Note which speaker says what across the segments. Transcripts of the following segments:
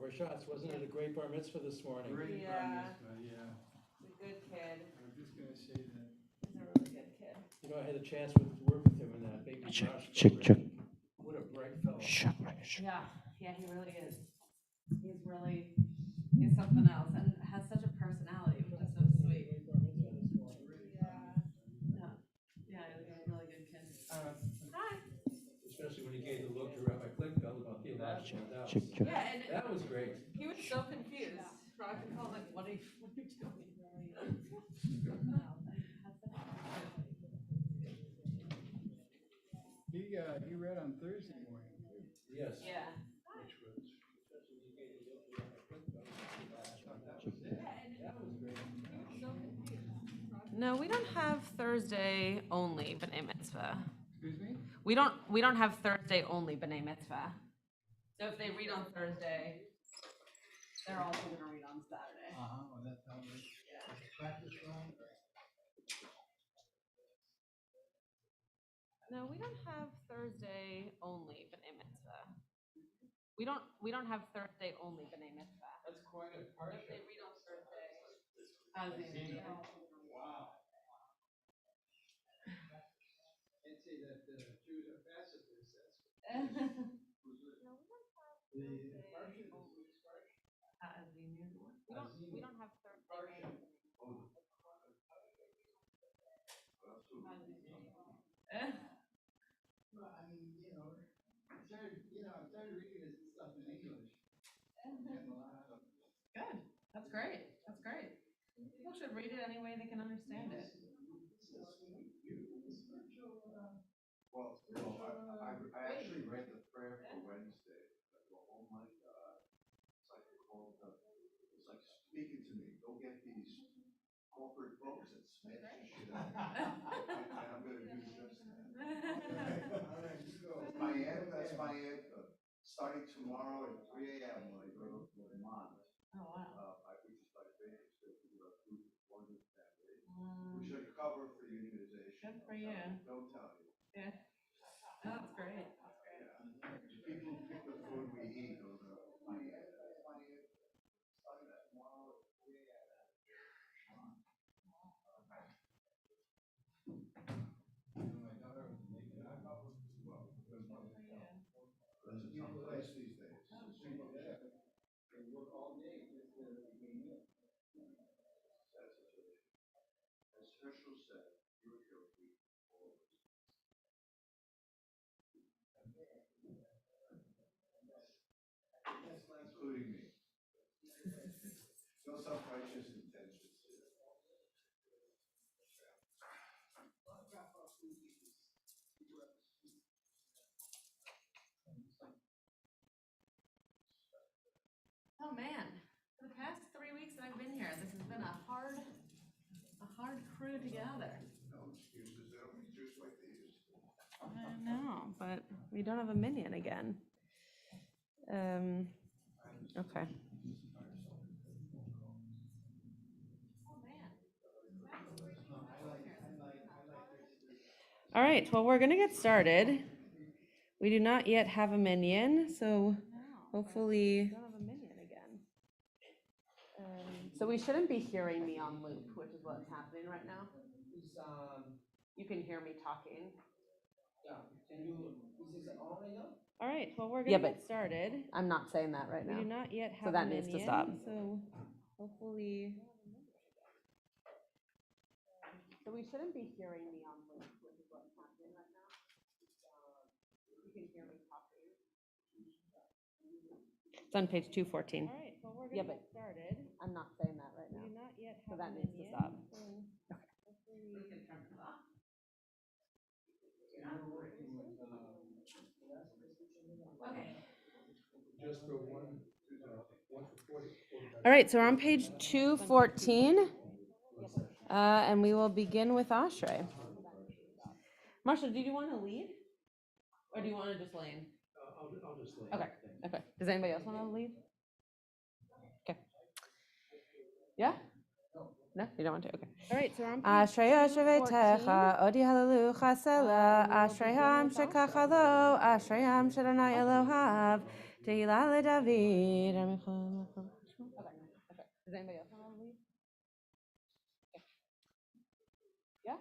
Speaker 1: our shots. Wasn't it a great bar mitzvah this morning?
Speaker 2: Great bar mitzvah, yeah.
Speaker 3: He's a good kid.
Speaker 2: I was just gonna say that.
Speaker 3: He's a really good kid.
Speaker 1: You know, I had a chance to work with him in that baby Josh program. What a bright fellow.
Speaker 3: Yeah, he really is. He's something else and has such a personality, which is so sweet. Yeah, he's a really good kid. Hi.
Speaker 1: Especially when he gave the look to Rabbi Klinkfeld about theological doubts.
Speaker 3: Yeah, and
Speaker 1: That was great.
Speaker 3: he was so confused. Rock and called like, what are you doing?
Speaker 2: He read on Thursday morning too.
Speaker 1: Yes.
Speaker 3: Yeah.
Speaker 2: Which was.
Speaker 1: Especially when he gave the look to Rabbi Klinkfeld about theological doubts. That was great.
Speaker 3: No, we don't have Thursday only B'nai Mitzvah.
Speaker 2: Excuse me?
Speaker 3: We don't have Thursday only B'nai Mitzvah. So if they read on Thursday, they're also gonna read on Saturday.
Speaker 2: Oh, that's how it is.
Speaker 3: Yeah.
Speaker 2: Practice wrong?
Speaker 3: No, we don't have Thursday only B'nai Mitzvah. We don't have Thursday only B'nai Mitzvah.
Speaker 1: That's quite a
Speaker 3: If
Speaker 1: partial.
Speaker 3: they read on Thursday, they're also gonna read.
Speaker 2: Wow. Can't say that Jews are pacifists, that's.
Speaker 3: No, we don't have
Speaker 2: The
Speaker 3: Thursday
Speaker 2: Parsha,
Speaker 3: only.
Speaker 2: which Parsha?
Speaker 3: We don't have Thursday only.
Speaker 2: Well, I mean, I started reading this stuff in English. And a lot of.
Speaker 3: Good. That's great. That's great. People should read it any way they can understand it.
Speaker 4: Well, I actually read the prayer for Wednesday. Oh my God. It's like speaking to me. Go get these corporate folks that smash the shit out of me. And I'm gonna do just that.
Speaker 2: All right, you go.
Speaker 4: That's my anthem. Starting tomorrow at 3 a.m. when I go to Vermont.
Speaker 3: Oh, wow.
Speaker 4: Which is my favorite state to do a group of wonder family. We should cover for unionization.
Speaker 3: Good for you.
Speaker 4: Don't tell you.
Speaker 3: Yeah. Oh, that's great. That's great.
Speaker 4: Yeah. People who pick the food we eat don't know. My anthem. Starting tomorrow at 3 a.m.
Speaker 2: My daughter was making it.
Speaker 4: That's a tough place these days.
Speaker 2: They work all day just to make meals.
Speaker 4: As Herschel said, you're guilty always. Including me. No self-righteous intentions here.
Speaker 3: Oh, man. For the past 3 weeks that I've been here, this has been a hard crew together.
Speaker 4: No excuses, they don't reduce like they used to.
Speaker 3: I know, but we don't have a minion again. Okay. All right, well, we're gonna get started. We do not yet have a minion, so hopefully. Don't have a minion again. So we shouldn't be hearing me on loop, which is what's happening right now. You can hear me talking.
Speaker 5: All right, well, we're gonna get started.
Speaker 3: I'm not saying that right now.
Speaker 5: We do not yet have
Speaker 3: So that
Speaker 5: a
Speaker 3: needs to
Speaker 5: minion,
Speaker 3: stop.
Speaker 5: so hopefully.
Speaker 3: So we shouldn't be hearing me on loop, which is what's happening right now. You can hear me talking. It's on page 214.
Speaker 5: All right, well, we're
Speaker 3: Yeah,
Speaker 5: gonna
Speaker 3: but-
Speaker 5: get started.
Speaker 3: I'm not saying that right
Speaker 5: We
Speaker 3: now.
Speaker 5: do not yet
Speaker 3: So
Speaker 5: have
Speaker 3: that
Speaker 5: a
Speaker 3: needs to
Speaker 5: minion,
Speaker 3: stop.
Speaker 5: so hopefully.
Speaker 3: Okay.
Speaker 1: Just for one for 40.
Speaker 3: All right, so we're on page 214, and we will begin with Ashrei. Marshall, did you want to lead? Or do you want to just lane?
Speaker 1: I'll just lay.
Speaker 3: Okay. Okay. Does anybody else want to lead? Okay. Yeah? No, you don't want to? Okay.
Speaker 5: All right, so we're on page
Speaker 3: Ashrei
Speaker 5: 214.
Speaker 3: Shevetecha, Odi Hallelu Chasela, Ashrei Ham Shekachalo, Ashrei Ham Shadonai Elohav, Tehillah LeDavid. Okay. Does anybody else want to lead? Yeah?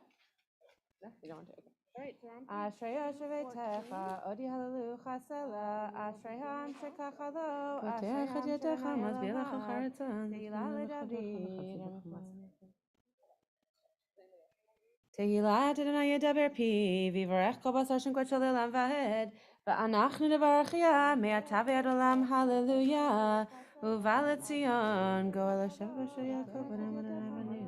Speaker 3: No, you don't want to. Okay.
Speaker 5: All right, so I'm
Speaker 3: Ashrei Yoshevetecha, Odi Hallelu Chasela, Ashrei Ham Shekachalo, Ashrei Ham Shekachalo, Tehillah LeDavid. Tehillah Adonai Yedaber Pi, Vivarech Kol Basar Shem Kol Shalom Vahed, Va'anachnu Nevarachia, Me'ata Ve'ad Olam Hallelujah, Uva Letzion, Goel Hashem V'Shel Yaakov, V'Nam Adonai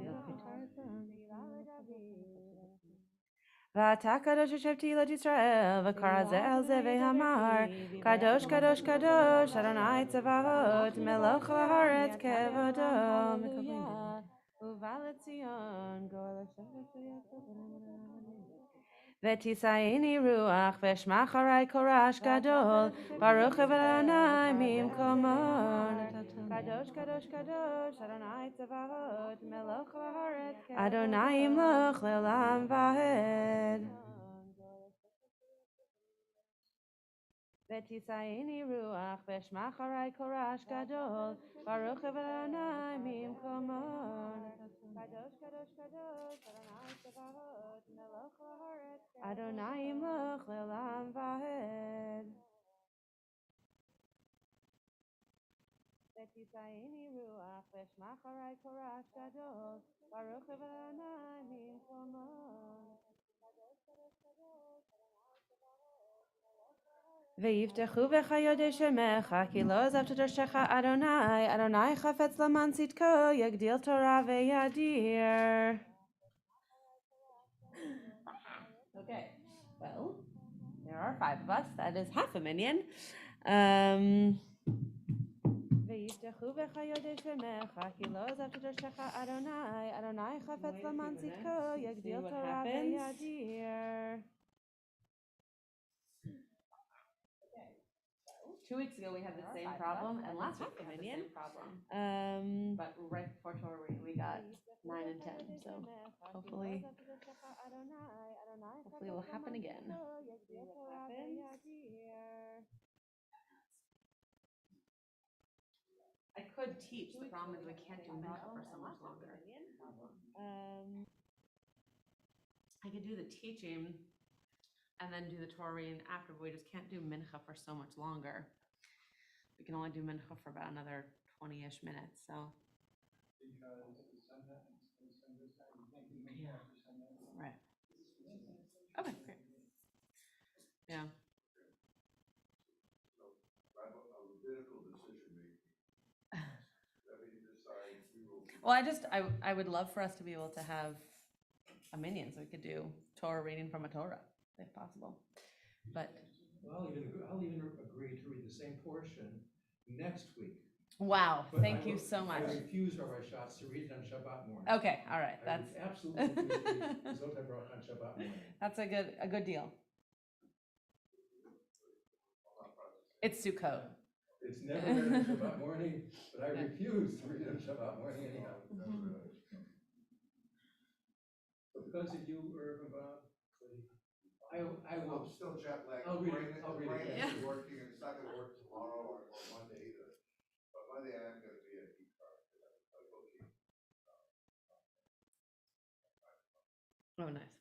Speaker 3: V'ata Kadosh Yoshev Tehillat Yisrael, V'kara Ze El Ze V'Hamar, Kadosh Kadosh Kadosh, Adonai Tzavahot, Melech Haaretz Kevodo, Uva Letzion, Goel Hashem V'Shel Yaakov, V'Nam Adonai V'tisaini ruach v'shma charai korash gadol baruch Adonai mimkomo kadosh kadosh kadosh Adonai tzavahot melech haaretz Adonai imloch le'olam vahed V'tisaini ruach v'shma charai korash gadol baruch Adonai mimkomo kadosh kadosh kadosh Adonai tzavahot melech haaretz Adonai imloch le'olam vahed V'tisaini ruach v'shma charai korash gadol baruch Adonai mimkomo V'yiftechu v'chayodei shemecha ki lo azavta dorshecha Adonai Adonai chafetz laman tzidko yagdil Torah v'yadir. Okay, well, there are 5 of us. That is half a minion. V'yiftechu v'chayodei shemecha ki lo azavta dorshecha Adonai Adonai chafetz laman tzidko yagdil Torah v'yadir. 2 weeks ago we had the same problem, and last week we had the same problem. But right before Torah we got 9 and 10, so hopefully it will happen again. I could teach. The problem is we can't do mincha for so much longer. I could do the teaching and then do the Torah reading after, but we just can't do mincha for so much longer. We can only do mincha for about another 20-ish minutes, so.
Speaker 2: Because the sunset, you can't do
Speaker 3: Yeah.
Speaker 2: after sunset.
Speaker 3: Right. Okay, great. Yeah.
Speaker 4: So, a rabbinical decision making. That we decide we will.
Speaker 3: Well, I would love for us to be able to have a minion, so we could do Torah reading from a Torah, if possible. But
Speaker 1: Well, I'll even agree to read the same portion next week.
Speaker 3: wow,
Speaker 1: But
Speaker 3: thank you so much.
Speaker 1: I refuse Rabbi Schatz to read it on Shabbat morning.
Speaker 3: Okay, all right,
Speaker 1: I would absolutely refuse to read Zotar Baruch on Shabbat morning.
Speaker 3: That's a good deal. It's Sukkot.
Speaker 1: It's never read on Shabbat morning, but I refuse to read it on Shabbat morning anyhow. But because of you, Irv and Bob, I will.
Speaker 4: I'm still jet lagged.
Speaker 1: I'll read it. I'll read it.
Speaker 4: Brain
Speaker 3: Yeah.
Speaker 4: isn't working, and it's not gonna work tomorrow or Monday either. But Monday I am gonna be at Heat Car. I'll go keep.
Speaker 3: Oh, nice.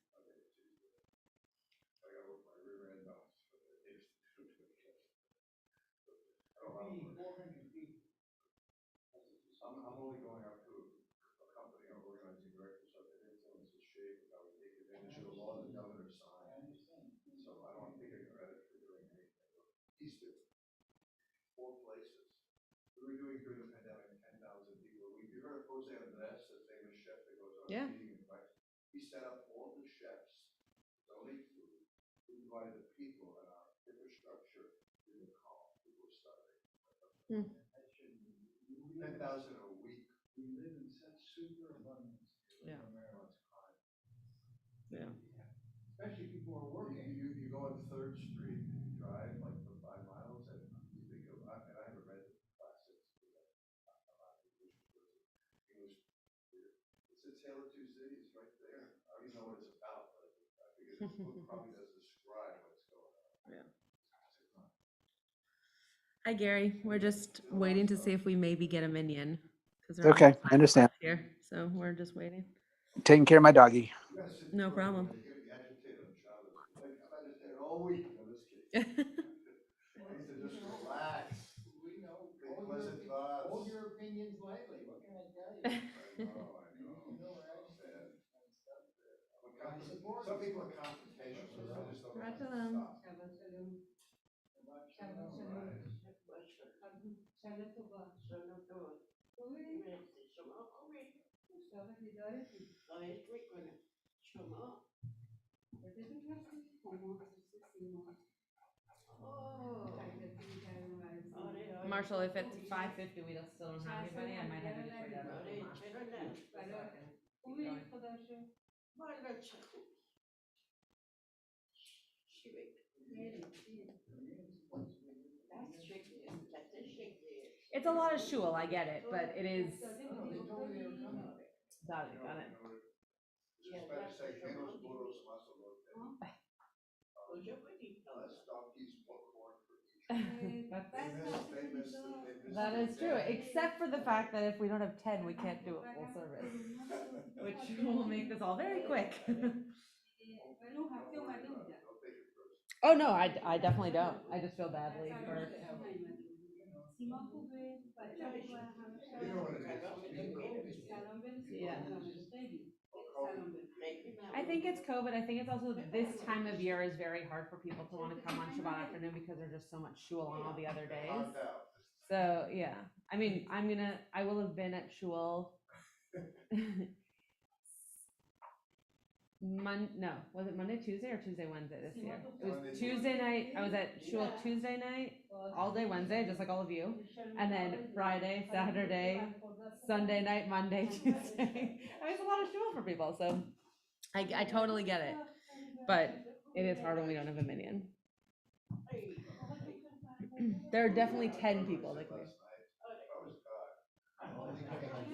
Speaker 4: I gotta work my rear end mounts for the H2. I'm only going out to a company, our organizing director, so that influence the shape of how we take advantage of the law the governor signed. So I don't want to take any credit for doing anything. He's doing 4 places. We were doing during the pandemic 10,000 people. You heard of Jose Andres, the famous chef that goes on
Speaker 3: Yeah.
Speaker 4: eating in Christ? He set up all the chefs, donate food, we provided the people and our infrastructure in the call. People were starving. 10,000 a week.
Speaker 2: We live in such super abundance.
Speaker 3: Yeah.
Speaker 2: Maryland's crime.
Speaker 3: Yeah.
Speaker 2: Especially people who are working.
Speaker 4: You go on 3rd Street and you drive like for 5 miles and you think of, and I haven't read the classics because I'm not an English person. It's A Tale of Two Cities right there. I don't even know what it's about, but I figure the book probably does describe what's going on.
Speaker 3: Yeah. Hi, Gary. We're just waiting to see if we maybe get a minion. 'Cause we're
Speaker 2: Okay,
Speaker 3: almost
Speaker 2: I
Speaker 3: 5
Speaker 2: understand.
Speaker 3: o'clock here, so we're just waiting.
Speaker 2: Taking care of my doggy.
Speaker 4: You gotta sit
Speaker 3: No
Speaker 4: through it
Speaker 3: problem.
Speaker 4: when they get agitated on Shabbos. Like, I've had to stay all week on this case. I need to just relax.
Speaker 2: We know.
Speaker 4: Think pleasant thoughts.
Speaker 2: Hold your opinions lightly. What can I tell you?
Speaker 4: I know.
Speaker 2: You know where I
Speaker 4: So sad.
Speaker 2: stand.
Speaker 4: Some people are confrontational, I just don't know how to
Speaker 3: Shalom.
Speaker 4: stop.
Speaker 3: Marshall, if it's 5:50, we still don't have anybody, I might have you just wait out a little more. Just so I can keep going. It's a lot of shul, I get it, but it is. Got it, got it.
Speaker 4: It's better to say, Henos Buros Masalot. Less donkeys, more corn for each. They missed
Speaker 3: That
Speaker 4: the
Speaker 3: is true,
Speaker 4: day.
Speaker 3: except for the fact that if we don't have 10, we can't do a full service, which will make this all very quick.
Speaker 4: Don't take it personally.
Speaker 3: Oh, no, I definitely don't. I just feel badly for.
Speaker 4: You know what it is, it's being COVID.
Speaker 3: Yeah.
Speaker 4: Oh, COVID.
Speaker 3: I think it's COVID. I think it's also this time of year is very hard for people to want to come on Shabbat afternoon because there's just so much shul on all the other days.
Speaker 4: Locked out.
Speaker 3: So yeah, I mean, I will have been at shul. No, was it Monday, Tuesday, or Tuesday, Wednesday this year? It was
Speaker 4: Monday,
Speaker 3: Tuesday night. I was at shul Tuesday night, all day Wednesday, just like all of you, and then Friday, Saturday, Sunday night, Monday, Tuesday. I mean, it's a lot of shul for people, so I totally get it, but it is hard when we don't have a minion. There are definitely 10 people that can.
Speaker 4: Last night, I was, I only came twice a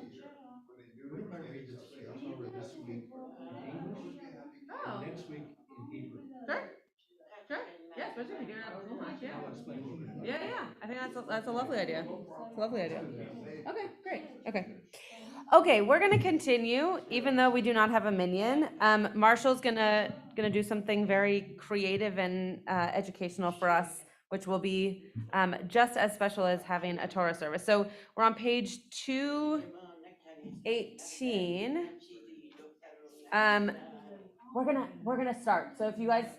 Speaker 4: year when they knew
Speaker 1: We're
Speaker 4: they were
Speaker 1: gonna
Speaker 4: getting
Speaker 1: read this
Speaker 4: somebody
Speaker 1: together.
Speaker 4: else.
Speaker 1: I'll read this week in English,
Speaker 3: Oh.
Speaker 1: next week in Hebrew.
Speaker 3: Sure. Sure. Yeah, especially if you're doing it at Chumash, yeah.
Speaker 1: I'll explain a little bit.
Speaker 3: Yeah. I think that's a lovely idea. It's a lovely idea.
Speaker 1: Let's do that.
Speaker 3: Okay, great. Okay, we're gonna continue, even though we do not have a minion. Marshall's gonna do something very creative and educational for us, which will be just as special as having a Torah service. So we're on page 218. We're gonna start. So if you guys,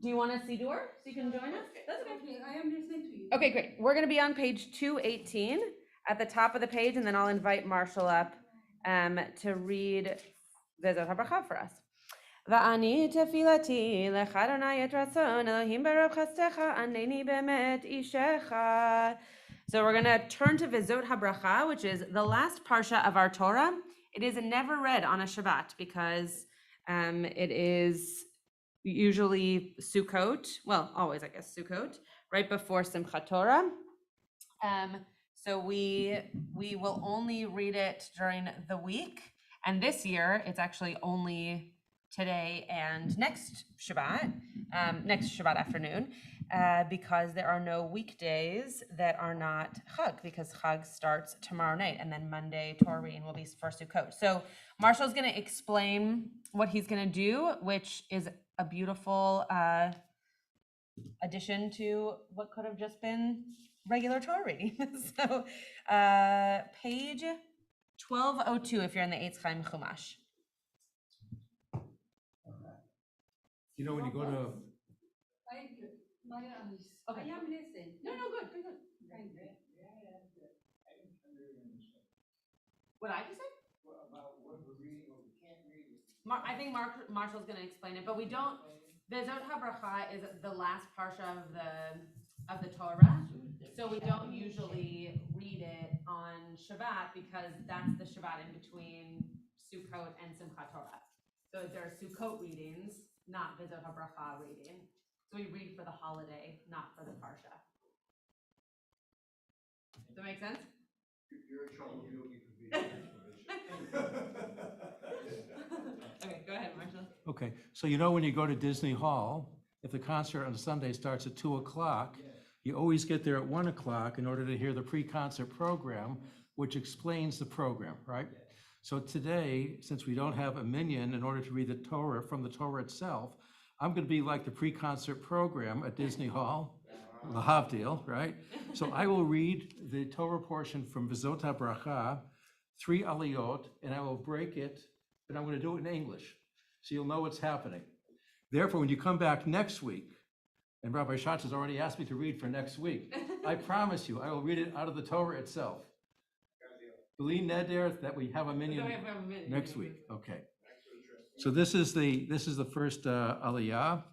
Speaker 3: do you want to see Dor so you can join us? That's okay.
Speaker 6: I am listening to you.
Speaker 3: Okay, great. We're gonna be on page 218 at the top of the page, and then I'll invite Marshall up to read the Zot HaBracha for us. Va'ani tefilati lecha Adonai et ratzon Elohim berov chastecha aneni bemet ishecha. So we're gonna turn to Vizot HaBracha, which is the last parsha of our Torah. It is never read on a Shabbat because it is usually Sukkot, well, always I guess Sukkot, right before Simchat Torah. So we will only read it during the week, and this year it's actually only today and next Shabbat afternoon, because there are no weekdays that are not Chag, because Chag starts tomorrow night, and then Monday Torah reading will be for Sukkot. So Marshall's going to explain what he's going to do, which is a beautiful addition to what could have just been regular Torah reading. So page 1202 if you're in the Eitz Chaim Chumash.
Speaker 1: You know, when you go to,
Speaker 3: Okay.
Speaker 6: I am listening.
Speaker 3: No, good.
Speaker 6: Thank you.
Speaker 3: What I just said?
Speaker 2: About what we're reading, what we can't read.
Speaker 3: I think Marshall's going to explain it, but we don't. The Zot HaBracha is the last parsha of the Torah, so we don't usually read it on Shabbat because that's the Shabbat in between Sukkot and Simchat Torah. So there are Sukkot readings, not the Zot HaBracha reading. So we read for the holiday, not for the parsha. Does that make sense?
Speaker 4: You're in trouble, you don't need to be an explanation.
Speaker 3: Okay, go ahead, Marshall.
Speaker 1: okay, so you know when you go to Disney Hall, if the concert on Sunday starts at 2 o'clock, You always get there at 1 o'clock in order to hear the pre-concert program, which explains the program, right? So today, since we don't have a minyan in order to read the Torah from the Torah itself, I'm going to be like the pre-concert program at Disney Hall, Lahavdil, right? So I will read the Torah portion from Vizot HaBracha, 3 aliyot, and I will break it, but I'm going to do it in English, so you'll know what's happening. Therefore, when you come back next week, and Rabbi Schatz has already asked me to read for next week, I promise you, I will read it out of the Torah itself. B'li neder that we have a minyan next week. Okay. So this is the first aliyah.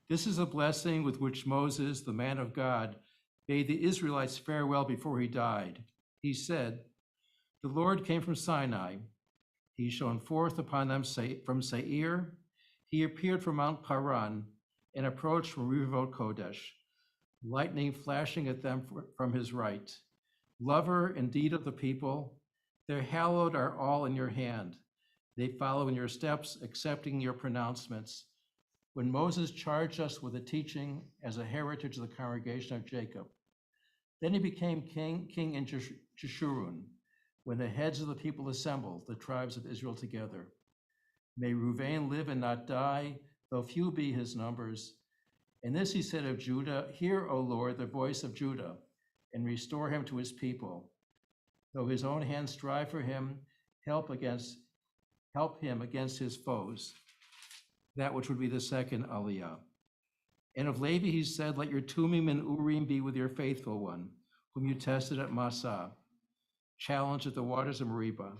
Speaker 1: This is a blessing with which Moses, the man of God, bade the Israelites farewell before he died. He said, "The Lord came from Sinai. He shone forth upon them from Seir. He appeared from Mount Paran and approached from Rivot Kodesh, lightning flashing at them from his right. Lover indeed of the people, their hallowed are all in your hand. They follow in your steps, accepting your pronouncements. When Moses charged us with a teaching as a heritage of the congregation of Jacob, then he became king in Jeshurun, when the heads of the people assembled, the tribes of Israel together. May Reuven live and not die, though few be his numbers. And this he said of Judah, hear, O Lord, the voice of Judah, and restore him to his people. Though his own hands strive for him, help him against his foes. That which would be the second aliyah. And of Levi he said, let your Tumim and Urim be with your faithful one, whom you tested at Massah, challenged at the waters of Meribah,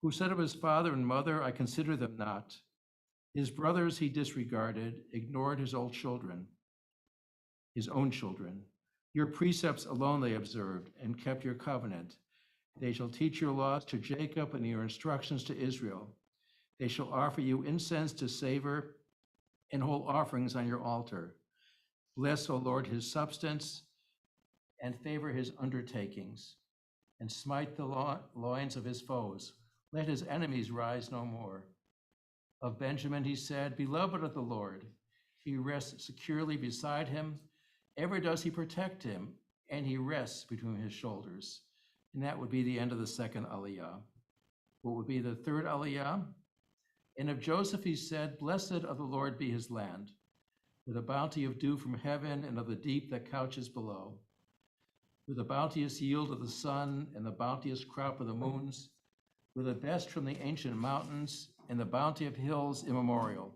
Speaker 1: who said of his father and mother, I consider them not. His brothers he disregarded, ignored his own children. Your precepts alone they observed and kept your covenant. They shall teach your laws to Jacob and your instructions to Israel. They shall offer you incense to savor and whole offerings on your altar. Bless, O Lord, his substance and favor his undertakings, and smite the loins of his foes. Let his enemies rise no more. Of Benjamin he said, beloved of the Lord, he rests securely beside him. Ever does he protect him, and he rests between his shoulders. And that would be the end of the second aliyah. What would be the third aliyah? And of Joseph he said, blessed of the Lord be his land, with a bounty of dew from heaven and of the deep that couches below, with the bounteous yield of the sun and the bounteous crop of the moons, with the best from the ancient mountains and the bounty of hills immemorial,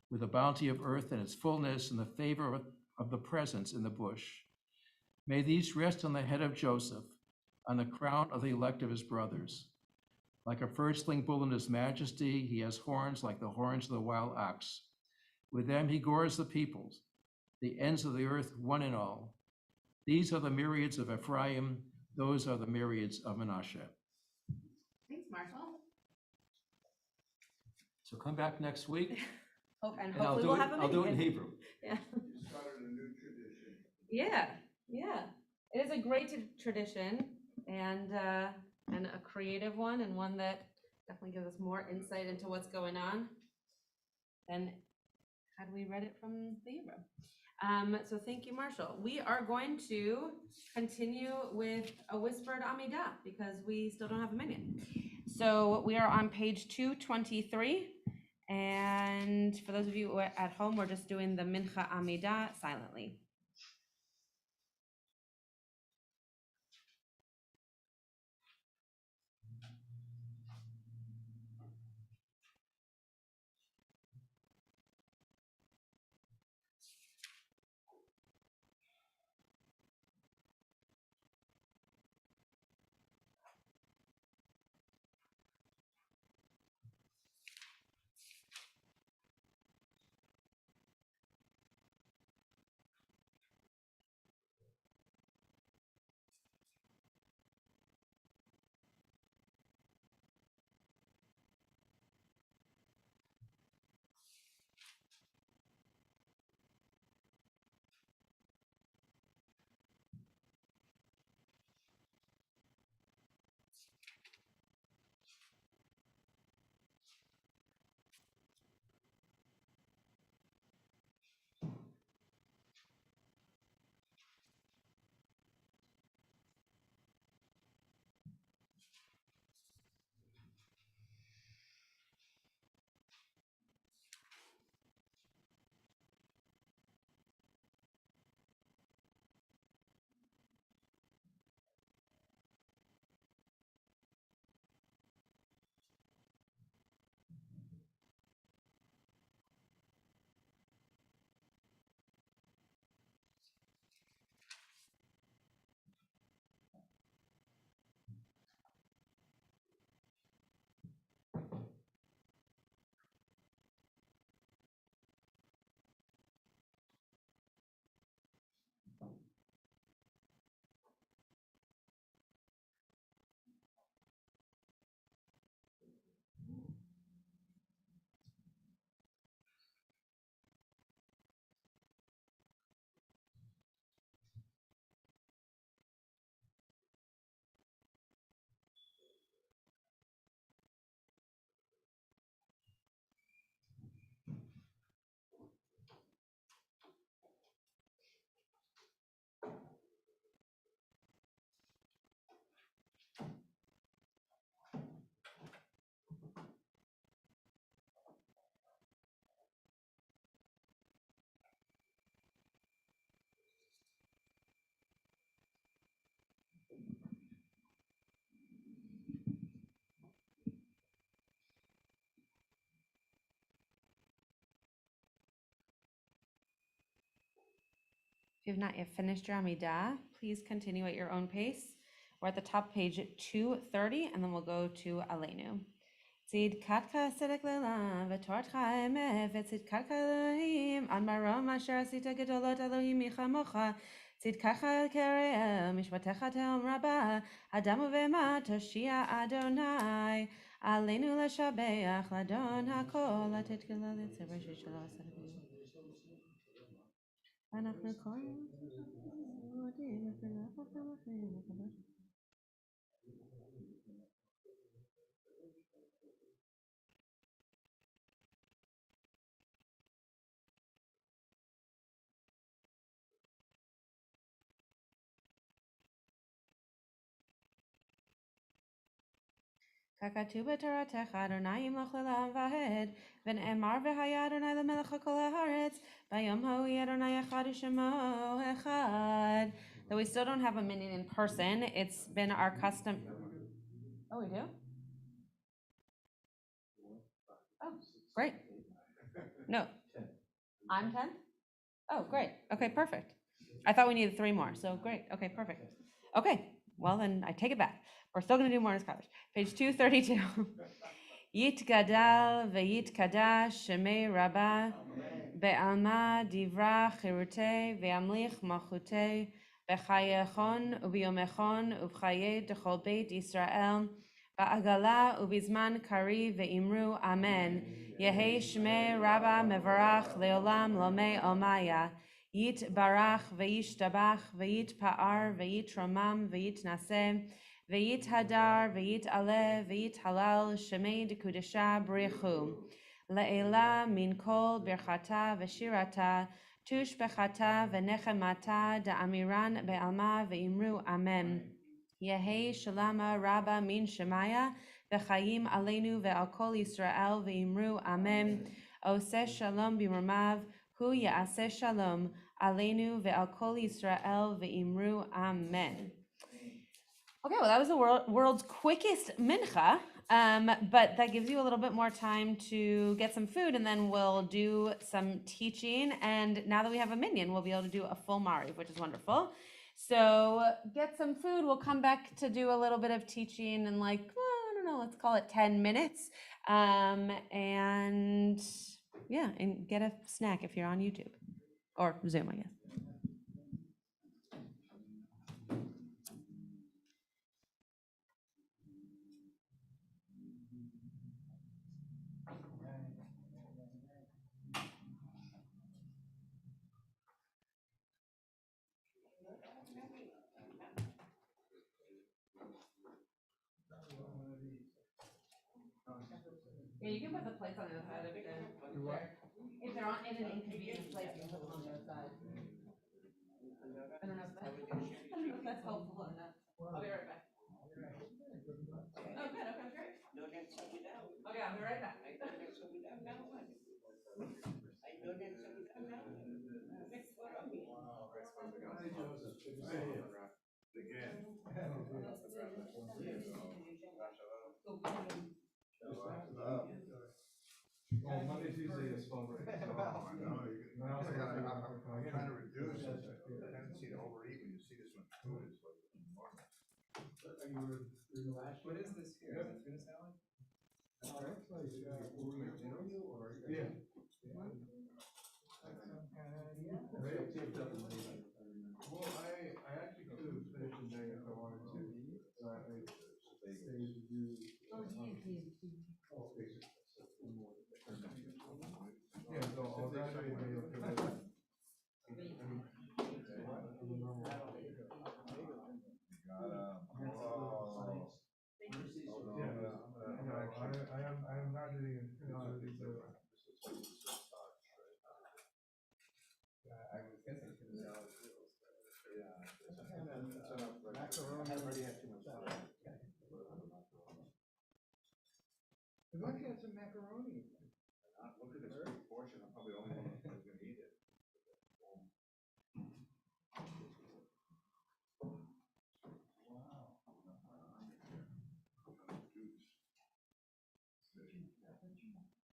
Speaker 1: with the bounty of earth and its fullness and the favor of the presence in the bush. May these rest on the head of Joseph, on the crown of the elect of his brothers. Like a firstling bull in his majesty, he has horns like the horns of the wild ox. With them he gores the peoples, the ends of the earth, one and all. These are the myriads of Ephraim, those are the myriads of Manasseh.
Speaker 3: Thanks, Marshall.
Speaker 1: So come back next week,
Speaker 3: And
Speaker 1: and
Speaker 3: hopefully we'll have a
Speaker 1: I'll do it in
Speaker 3: minyan.
Speaker 1: Hebrew.
Speaker 3: Yeah.
Speaker 4: You started a new tradition.
Speaker 3: Yeah. It is a great tradition and a creative one, and one that definitely gives us more insight into what's going on than had we read it from the Hebrew. So thank you, Marshall. We are going to continue with a whispered Amidah because we still don't have a minyan. So we are on page 223. And for those of you at home, we're just doing the Mincha Amidah silently. you've not yet finished your Amidah, please continue at your own pace. We're at the top page 230, and then we'll go to Aleinu. צדקתך צדק לעולם, ותורתך אמת, וצדקתך אלוהים, עד מרום אשר עשית גדולות אלוהים מחמוך, צדקתך אל קרע, משפטך תהום רבה, אדם ובהמה תושיע אדוני, עלינו לשבח לאדון הכל, לתת תפילה לצבא שלו עשה לבריאות. אנחנו קוראים ככתוב בתורתך, אדוני ימלוך לעולם ועד, ונאמר והיה אדוני למלך על כל הארץ, ביום ההוא יהיה אדוני אחד ושמו אחד. Though we still don't have a minyan in person, it's been our custom. Oh, we do? Oh, great. No. I'm 10th? Oh, great. Okay, perfect. I thought we needed 3 more, so great. Okay, perfect. Okay, well then I take it back. We're still going to do Morris College. Page 232. יתגדל ויתקדש שמי רבה, בעלמא דברה חירותי, וימליך מלכותי, בחייכון וביומכון ובחיי דכל בית ישראל, בעגלה ובזמן קריב ואמרו אמן, יהי שמי רבה מברך לעולם לומי עלמיה, יתברך וישתבח ויתפאר ויתרומם ויתנשא, ויתהדר ויתעלה ויתהלל שמי דקודשה בריחו, לעילה מן כל ברכתה ושירתה, תושבחתה ונחמתה דאמירן בעלמא ואמרו אמן. יהי שלמה רבה מן שמיה, וחיים עלינו ועל כל ישראל ואמרו אמן. עושה שלום במרומיו, הוא יעשה שלום עלינו ועל כל ישראל ואמרו אמן. Okay, well, that was the world's quickest mincha, but that gives you a little bit more time to get some food, and then we'll do some teaching. And now that we have a minyan, we'll be able to do a full mariv, which is wonderful. So get some food. We'll come back to do a little bit of teaching in like, I don't know, let's call it 10 minutes. And yeah, and get a snack if you're on YouTube or Zoom, I guess. Yeah, you can put the plates on the other side if they're on in an inconvenient place. You can put them on the other side. I don't know if that's helpful or not. I'll be right back. Oh, good. Okay, great. Okay, I'll be right back.
Speaker 4: Well, Monday, Tuesday is fun. I know, I'm trying to reduce the tendency to overeat when you see this much food, it's like normal.
Speaker 2: What is this here? Is it tuna salad?
Speaker 4: Yeah. Well, I actually could have finished the day if I wanted to. I stayed to do. Yeah, so I'll graduate May of February. I am not doing it. I was guessing tuna salad. Macaroni. I already had too much salad. Look at some macaroni. Look at this big portion. I'm probably the only one that's gonna eat it. Wow.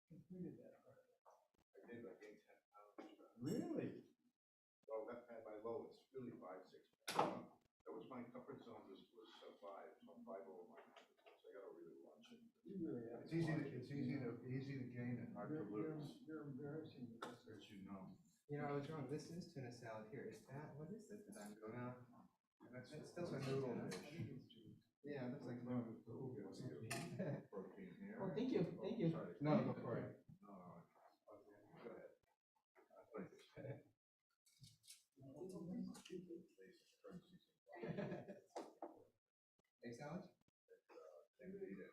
Speaker 4: Completed that part. I did, I gained 10 pounds. Really? Well, that my lowest. that was my comfort zone was 5, so I'm 5 over my comfort zone, so I gotta really watch it.
Speaker 2: You really have.
Speaker 4: It's easy to gain and hard to lose,
Speaker 2: You're embarrassing the rest of
Speaker 4: as you know.
Speaker 7: You know, I was wrong. This is tuna salad here. Is that, what is it that I'm going on?
Speaker 4: And that's
Speaker 7: It's
Speaker 4: a
Speaker 7: still a
Speaker 4: noodle
Speaker 7: tuna.
Speaker 4: dish.
Speaker 7: Yeah, it looks like
Speaker 4: No,
Speaker 7: no.
Speaker 4: protein here.
Speaker 2: Oh, thank you, thank you.
Speaker 4: Sorry.
Speaker 7: No, go for it.
Speaker 4: No, go ahead. Thank you.
Speaker 7: Egg salad?
Speaker 4: They would eat it.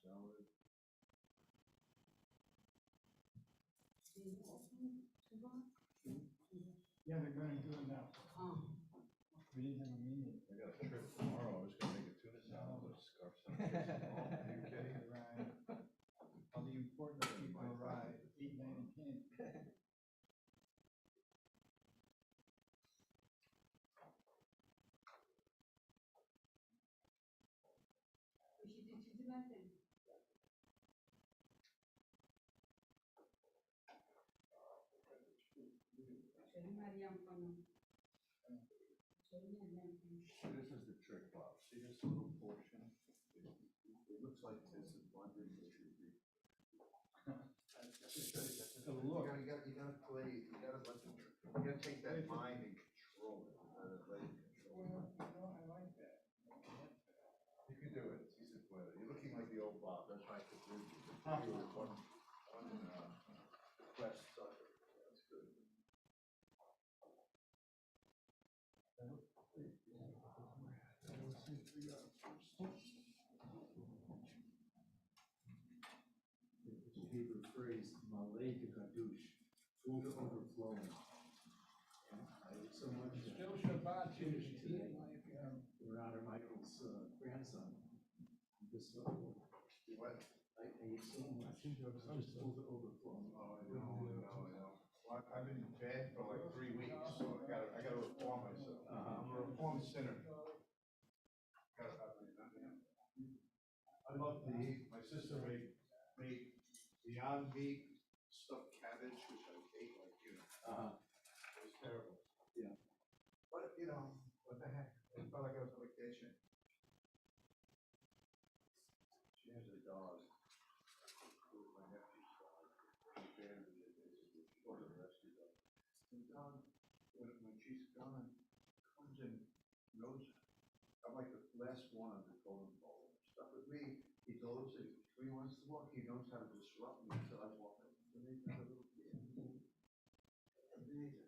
Speaker 4: Salad.
Speaker 2: Yeah, they're gonna do it now. We didn't have a meeting.
Speaker 4: I got a trip tomorrow, I was gonna make a tuna salad with scarf sandwiches. Are you kidding?
Speaker 2: Right. All the important people arrive, 8, 9, and 10.
Speaker 4: This is the trick, Bob. See this little portion? It looks like this is wondering what you do. You gotta play, you gotta let the, you gotta take that mind and control it, let it control it.
Speaker 2: I like that.
Speaker 4: You can do it, it's easy to play. You're looking like the old Bob, that's why I could do it. One quest sucker, that's good.
Speaker 1: It's a Hebrew phrase, malay de gadouche, full to overflowing. And I ate so much.
Speaker 2: Still Shabbat Tuesday,
Speaker 1: We're out of Michael's grandson. This,
Speaker 4: You what?
Speaker 1: I ate so much, I was full to overflowing.
Speaker 4: Oh, I know. Well, I've been in bed for like 3 weeks, so I gotta reform myself. I'm a reformed sinner. I love to eat. My sister made Beyond Meat stuffed cabbage, which I ate like, you know, it was terrible.
Speaker 1: Yeah.
Speaker 4: But, you know, what the heck? I felt like I was on vacation. She has a dog. It was my nephew's dog. She abandoned it basically. She wasn't a rescue dog. The dog, when she's gone, comes and knows her. I'm like the last one on the totem pole. Stuff with me, he goes and when he wants to walk, he knows how to disrupt me until I walk up. And they got a little kid. Amazing.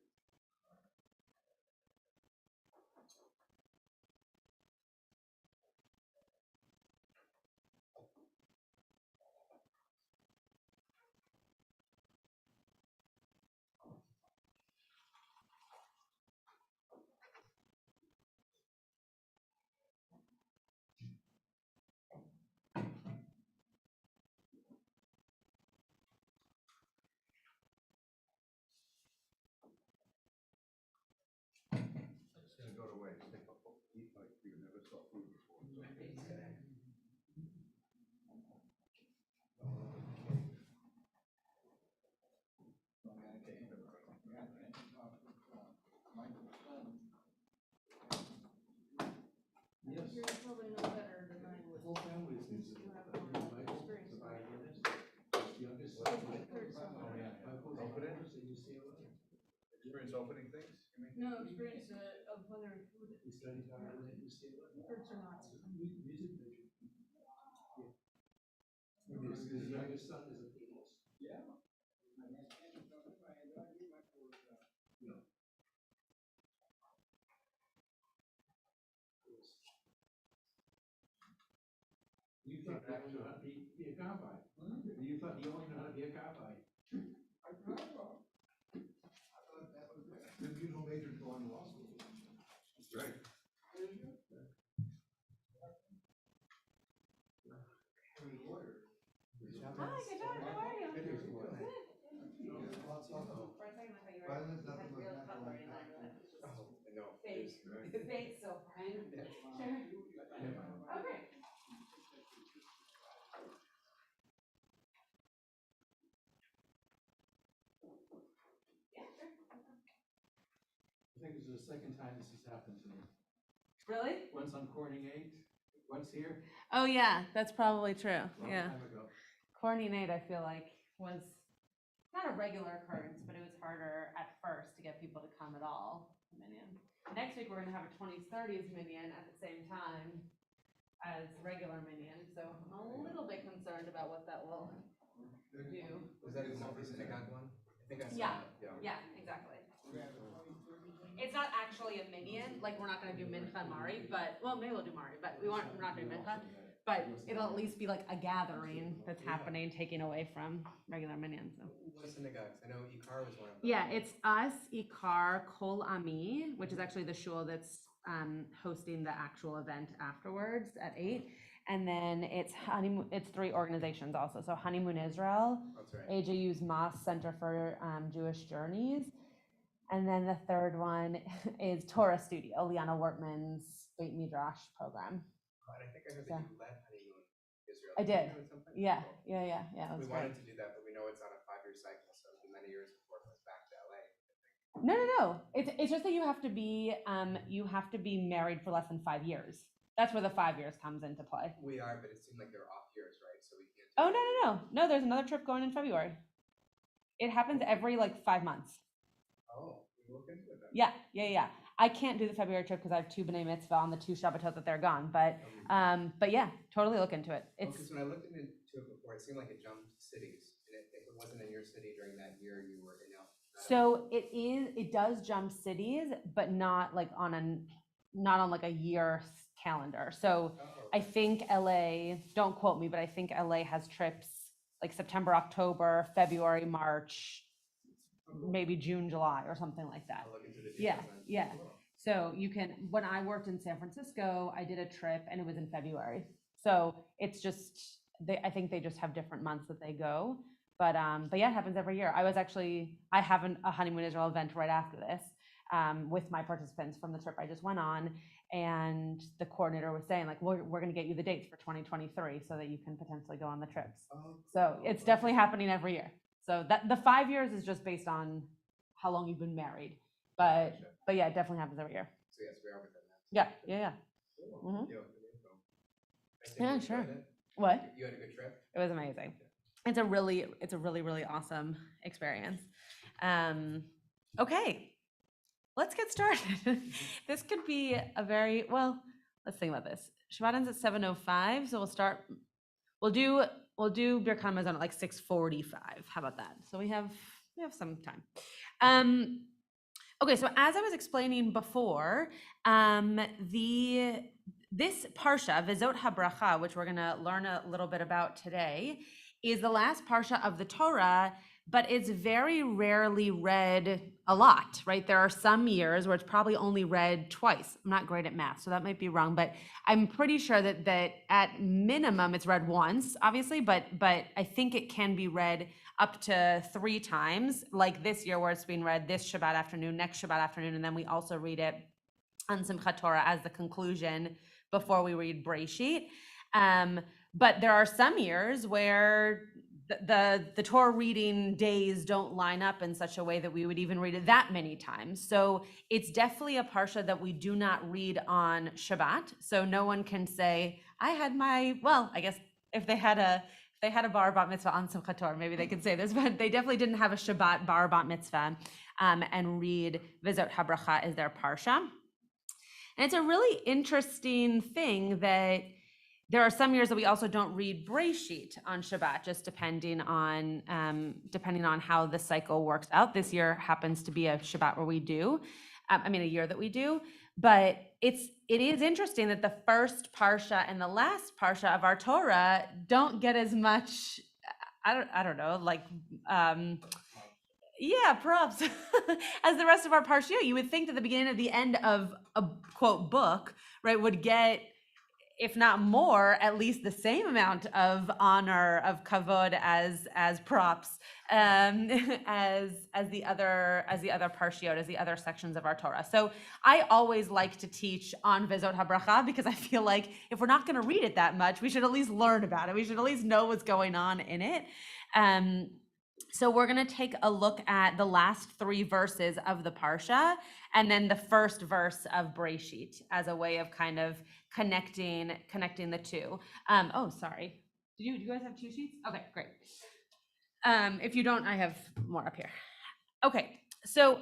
Speaker 4: It's gonna go to waste. Take a eat like you never saw food before.
Speaker 1: Yes.
Speaker 6: You're probably no better than I
Speaker 1: The
Speaker 6: would.
Speaker 1: whole family is musical. Michael, the violinist, his youngest son,
Speaker 4: Oh, yeah.
Speaker 1: Michael's
Speaker 4: Opening?
Speaker 1: at UCLA.
Speaker 4: Experience opening things, you mean?
Speaker 6: No experience of whether food
Speaker 1: He studied violin at UCLA.
Speaker 6: hurts or not.
Speaker 1: Music major. Yeah. His youngest son is a pianist.
Speaker 2: Yeah.
Speaker 1: No. You thought you only know how to be a cowboy. You thought you only know how to be a cowboy.
Speaker 2: I thought that was it.
Speaker 4: Didn't you know major go on law school? Right.
Speaker 1: I'm a lawyer.
Speaker 6: Hi, good job. How are you?
Speaker 1: It is
Speaker 6: Good.
Speaker 1: lawyer.
Speaker 6: For a second, I thought you were.
Speaker 7: Why there's nothing like that like that?
Speaker 4: Oh, no.
Speaker 3: Fake.
Speaker 4: please.
Speaker 3: Fake silver.
Speaker 7: Yes.
Speaker 3: Sure.
Speaker 7: Never mind.
Speaker 3: Oh, great.
Speaker 1: I think this is the second time this has happened to me.
Speaker 3: Really?
Speaker 1: Once on Corning 8, once here,
Speaker 3: Oh yeah, that's probably true.
Speaker 1: a long
Speaker 3: Yeah.
Speaker 1: time ago.
Speaker 3: Corny Nate, I feel like, was not a regular occurrence, but it was harder at first to get people to come at all to Minion. Next week, we're gonna have a 20s, 30s Minion at the same time as regular Minion, so I'm a little bit concerned about what that will do.
Speaker 7: Was that the multi-synagogue one? I think I saw
Speaker 3: Yeah.
Speaker 7: that.
Speaker 3: Yeah, exactly. It's not actually a Minion, like, we're not gonna do Mincha and Mari, but, well, maybe we'll do Mari, but we're not doing Mincha. But it'll at least be like a gathering that's happening, taking away from regular Minions, so.
Speaker 7: What synagogues? I know Ikar was one of them.
Speaker 3: Yeah, it's us, Ikar, Kol Ami, which is actually the shul that's hosting the actual event afterwards at 8. And then it's it's 3 organizations also. So Honeymoon Israel,
Speaker 7: That's right.
Speaker 3: AJU's Moss Center for Jewish Journeys. And then the third one is Torah Studio, Liana Wortman's Beit Midrash program.
Speaker 7: And I think I heard
Speaker 3: So-
Speaker 7: that you led Honeymoon Israel.
Speaker 3: I did.
Speaker 7: Did something?
Speaker 3: Yeah,
Speaker 7: Cool.
Speaker 3: yeah. It
Speaker 7: We
Speaker 3: was great.
Speaker 7: wanted to do that, but we know it's on a 5-year cycle, so it'll be many years before it goes back to LA.
Speaker 3: No. It's just that you have to be married for less than 5 years. That's where the 5 years comes into play.
Speaker 7: We are, but it seemed like they're off years, right? So we can't.
Speaker 3: Oh no. There's another trip going in February. It happens every like 5 months.
Speaker 7: Oh, we look into it then.
Speaker 3: Yeah. I can't do the February trip because I have 2 B'nai Mitzvah on the 2 Shabbatot that they're gone. But yeah, totally look into it. It's
Speaker 7: Because when I looked into it before, it seemed like it jumped cities, and it wasn't in your city during that year you were in El.
Speaker 3: so it does jump cities, but not on like a year calendar. So
Speaker 7: Oh,
Speaker 3: I think LA, don't quote me, but I think LA has trips like September, October, February, March, maybe June, July, or something like that.
Speaker 7: I'll look into the
Speaker 3: Yeah,
Speaker 7: details then.
Speaker 3: yeah.
Speaker 7: Cool.
Speaker 3: So you can, when I worked in San Francisco, I did a trip and it was in February. So it's just, I think they just have different months that they go. But yeah, it happens every year. I have a Honeymoon Israel event right after this with my participants from the trip I just went on. And the coordinator was saying like, we're going to get you the dates for 2023 so that you can potentially go on the trips.
Speaker 7: Oh,
Speaker 3: So
Speaker 7: cool.
Speaker 3: it's definitely happening every year. So that the 5 years is just based on how long you've been married.
Speaker 7: Gotcha.
Speaker 3: But yeah, it definitely happens every year.
Speaker 7: So yes, we are within that.
Speaker 3: Yeah.
Speaker 7: Cool.
Speaker 3: Mhm.
Speaker 7: Thank you. Good info. I think
Speaker 3: Yeah,
Speaker 7: you
Speaker 3: sure.
Speaker 7: enjoyed it.
Speaker 3: What?
Speaker 7: You had a good trip?
Speaker 3: It was amazing. It's a really awesome experience. Okay, let's get started. This could be a very, well, let's think about this. Shabbat ends at 7:05, so we'll do Birkat Hamazon at like 6:45. How about that? So we have some time. Okay, so as I was explaining before, this parsha, Vizot HaBracha, which we're gonna learn a little bit about today, is the last parsha of the Torah, but it's very rarely read a lot, right? There are some years where it's probably only read twice. I'm not great at math, so that might be wrong, but I'm pretty sure that at minimum it's read once, obviously, but I think it can be read up to 3 times, like this year where it's being read this Shabbat afternoon, next Shabbat afternoon, and then we also read it on Simchat Torah as the conclusion before we read Breshit. But there are some years where the Torah reading days don't line up in such a way that we would even read it that many times. So it's definitely a parsha that we do not read on Shabbat. So no one can say, I guess if they had a bar bat mitzvah on Simchat Torah, maybe they could say this, but they definitely didn't have a Shabbat bar bat mitzvah and read Vizot HaBracha as their parsha. And it's a really interesting thing that there are some years that we also don't read Breshit on Shabbat, just depending on how the cycle works out. This year happens to be a Shabbat where we do, a year that we do. But it is interesting that the first parsha and the last parsha of our Torah don't get as much. I don't know, like. Yeah, props. As the rest of our parsha, you would think that the beginning and the end of a quote book, right, would get if not more, at least the same amount of honor, of kavod as props, as the other parshiot, as the other sections of our Torah. So I always like to teach on Vezot HaBracha because I feel like if we're not going to read it that much, we should at least learn about it. We should at least know what's going on in it. So we're going to take a look at the last 3 verses of the Parsha and then the first verse of Breshit as a way of kind of connecting the two. Oh, sorry. Do you guys have 2 sheets? Okay, great. If you don't, I have more up here. Okay, so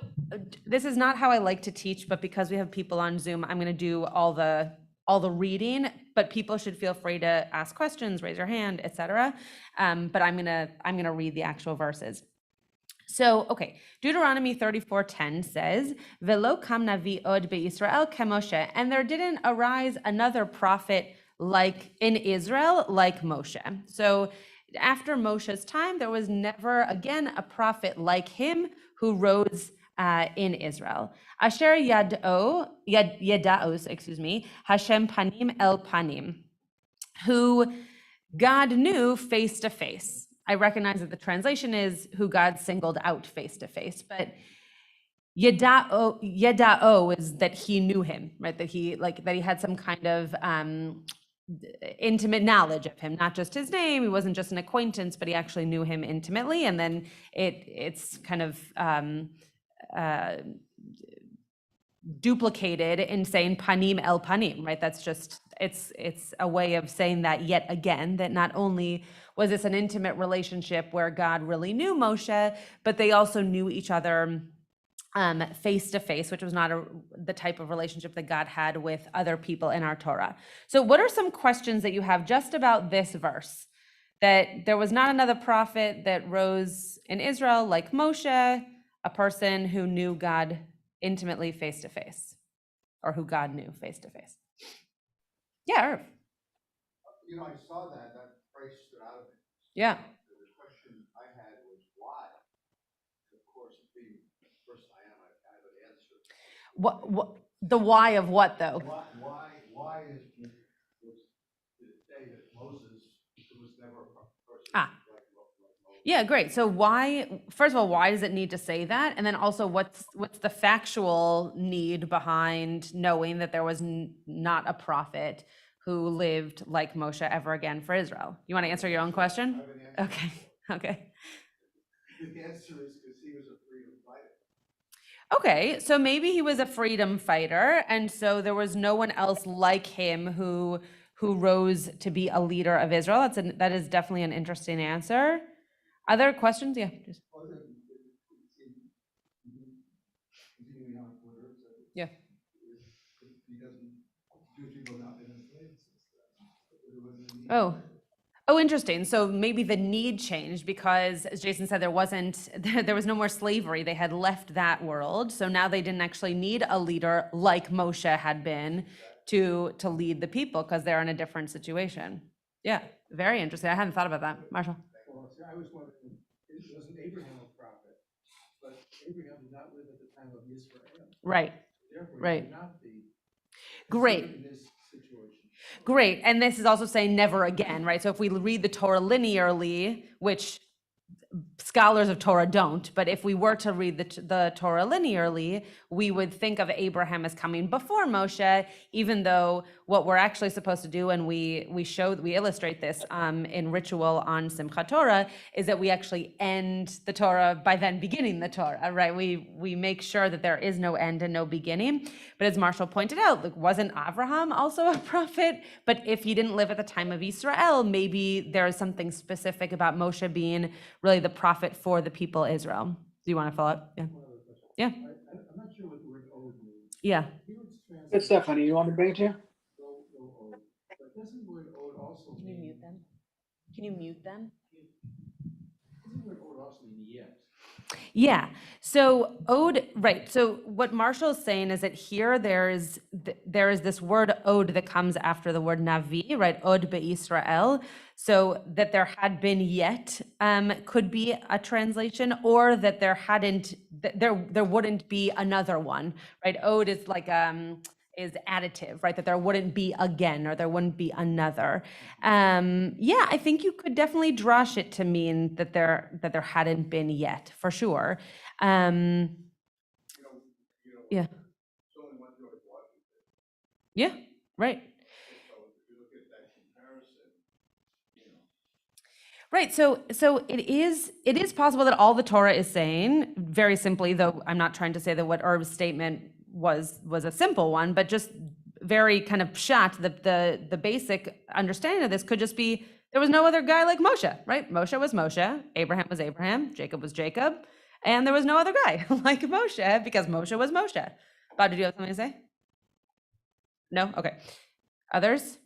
Speaker 3: this is not how I like to teach, but because we have people on Zoom, I'm going to do all the reading, but people should feel free to ask questions, raise your hand, etc. But I'm gonna read the actual verses. So, okay, Deuteronomy 34:10 says, "Velo kam navi od beIsrael kemoshe," and there didn't arise another prophet like in Israel like Moshe. So, after Moshe's time, there was never again a prophet like him who rose in Israel. Asher yada'os, Hashem panim el panim, who God knew face to face. I recognize that the translation is who God singled out face to face, but yada'o is that he knew him, right? That he had some kind of intimate knowledge of him, not just his name. He wasn't just an acquaintance, but he actually knew him intimately. And then it's kind of duplicated in saying panim el panim, right? That's just, it's a way of saying that yet again, that not only was this an intimate relationship where God really knew Moshe, but they also knew each other face to face, which was not the type of relationship that God had with other people in our Torah. So what are some questions that you have just about this verse? That there was not another prophet that rose in Israel like Moshe, a person who knew God intimately face to face, or who God knew face to face. Yeah, Irv.
Speaker 4: You know, I saw that phrase stood out of me.
Speaker 3: Yeah.
Speaker 4: The question I had was why? Of course, being the person I am, I have an answer.
Speaker 3: What the why of what though?
Speaker 4: Why did it say that Moses was never a person
Speaker 3: Ah.
Speaker 4: like Moses?
Speaker 3: Yeah, great. So why, first of all, why does it need to say that? And then also what's the factual need behind knowing that there was not a prophet who lived like Moshe ever again for Israel? You want to answer your own question?
Speaker 4: I have an answer.
Speaker 3: Okay.
Speaker 4: The answer is because he was a freedom fighter.
Speaker 3: Okay, so maybe he was a freedom fighter, and so there was no one else like him who rose to be a leader of Israel. That is definitely an interesting answer. Other questions? Yeah.
Speaker 4: Continuing on Twitter, so
Speaker 3: Yeah.
Speaker 4: he doesn't, Jewish people have not been enslaved since then. There wasn't a need.
Speaker 3: Oh, interesting. So maybe the need changed because, as Jason said, there was no more slavery. They had left that world. So now they didn't actually need a leader like Moshe had been to lead the people because they're in a different situation. Yeah, very interesting. I hadn't thought about that. Marshall.
Speaker 2: Well, see, I was wondering, wasn't Abraham a prophet? But Abraham did not live at the time of Israel.
Speaker 3: Right.
Speaker 2: Therefore,
Speaker 3: Right.
Speaker 2: he would not be
Speaker 3: Great.
Speaker 2: in this situation.
Speaker 3: Great. And this is also saying never again, right? So if we read the Torah linearly, which scholars of Torah don't, but if we were to read the Torah linearly, we would think of Abraham as coming before Moshe, even though what we're actually supposed to do, and we illustrate this in ritual on Simchat Torah, is that we actually end the Torah by then beginning the Torah, right? We make sure that there is no end and no beginning. But as Marshall pointed out, like, wasn't Abraham also a prophet? But if he didn't live at the time of Israel, maybe there is something specific about Moshe being really the prophet for the people Israel. Do you want to follow up? Yeah.
Speaker 2: One other question.
Speaker 3: Yeah.
Speaker 2: I'm not sure what the word ode means.
Speaker 3: Yeah.
Speaker 2: Here it's translated.
Speaker 8: Good stuff, honey. You want me to bring it to you?
Speaker 2: No ode. But doesn't the word ode also
Speaker 3: Can you
Speaker 2: mean?
Speaker 3: mute them? Can you mute them?
Speaker 2: Doesn't the word ode also mean yet?
Speaker 3: Yeah. So ode, right. So what Marshall is saying is that here there is this word ode that comes after the word navi, right? Ode be'Israel. So that there had been yet could be a translation, or that there wouldn't be another one, right? Ode is like additive, right? That there wouldn't be again or there wouldn't be another. Yeah, I think you could definitely drash it to mean that there hadn't been yet, for sure. Yeah.
Speaker 4: It's only one George Washington.
Speaker 3: Yeah, right.
Speaker 4: So if you look at that comparison, you know.
Speaker 3: Right. So it is possible that all the Torah is saying, very simply, though I'm not trying to say that what Erb's statement was a simple one, but just very kind of pshat, the basic understanding of this could just be there was no other guy like Moshe, right? Moshe was Moshe, Abraham was Abraham, Jacob was Jacob, and there was no other guy like Moshe because Moshe was Moshe. Bob, did you have something to say? No? Okay. Others?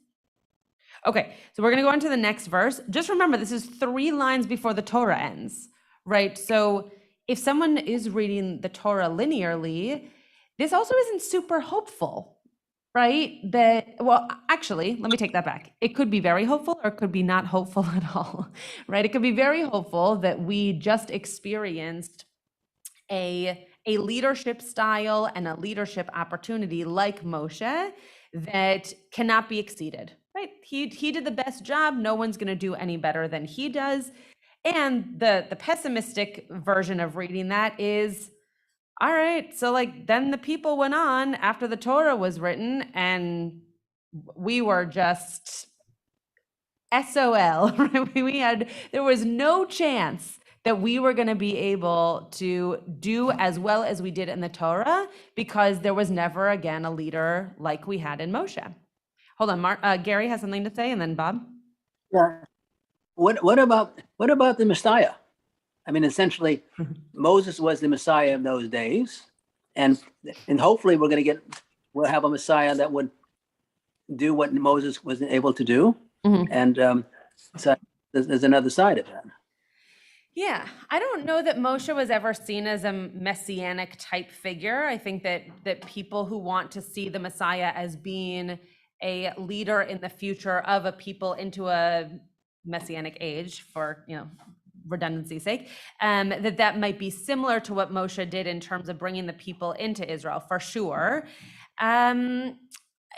Speaker 3: Okay, so we're going to go on to the next verse. Just remember, this is 3 lines before the Torah ends, right? So if someone is reading the Torah linearly, this also isn't super hopeful, right? Well, actually, let me take that back. It could be very hopeful or it could be not hopeful at all, right? It could be very hopeful that we just experienced a leadership style and a leadership opportunity like Moshe that cannot be exceeded, right? He did the best job. No one's going to do any better than he does. And the pessimistic version of reading that is, all right, so like then the people went on after the Torah was written and we were just SOL, right? There was no chance that we were going to be able to do as well as we did in the Torah because there was never again a leader like we had in Moshe. Hold on, Gary has something to say, and then Bob.
Speaker 8: Yeah. What about the Messiah? I mean, essentially, Moses was the Messiah of those days, and hopefully we'll have a Messiah that would do what Moses wasn't able to do.
Speaker 3: Mm-hmm.
Speaker 8: And so there's another side of that.
Speaker 3: Yeah, I don't know that Moshe was ever seen as a messianic type figure. I think that people who want to see the Messiah as being a leader in the future of a people into a messianic age, for redundancy's sake, that might be similar to what Moshe did in terms of bringing the people into Israel, for sure.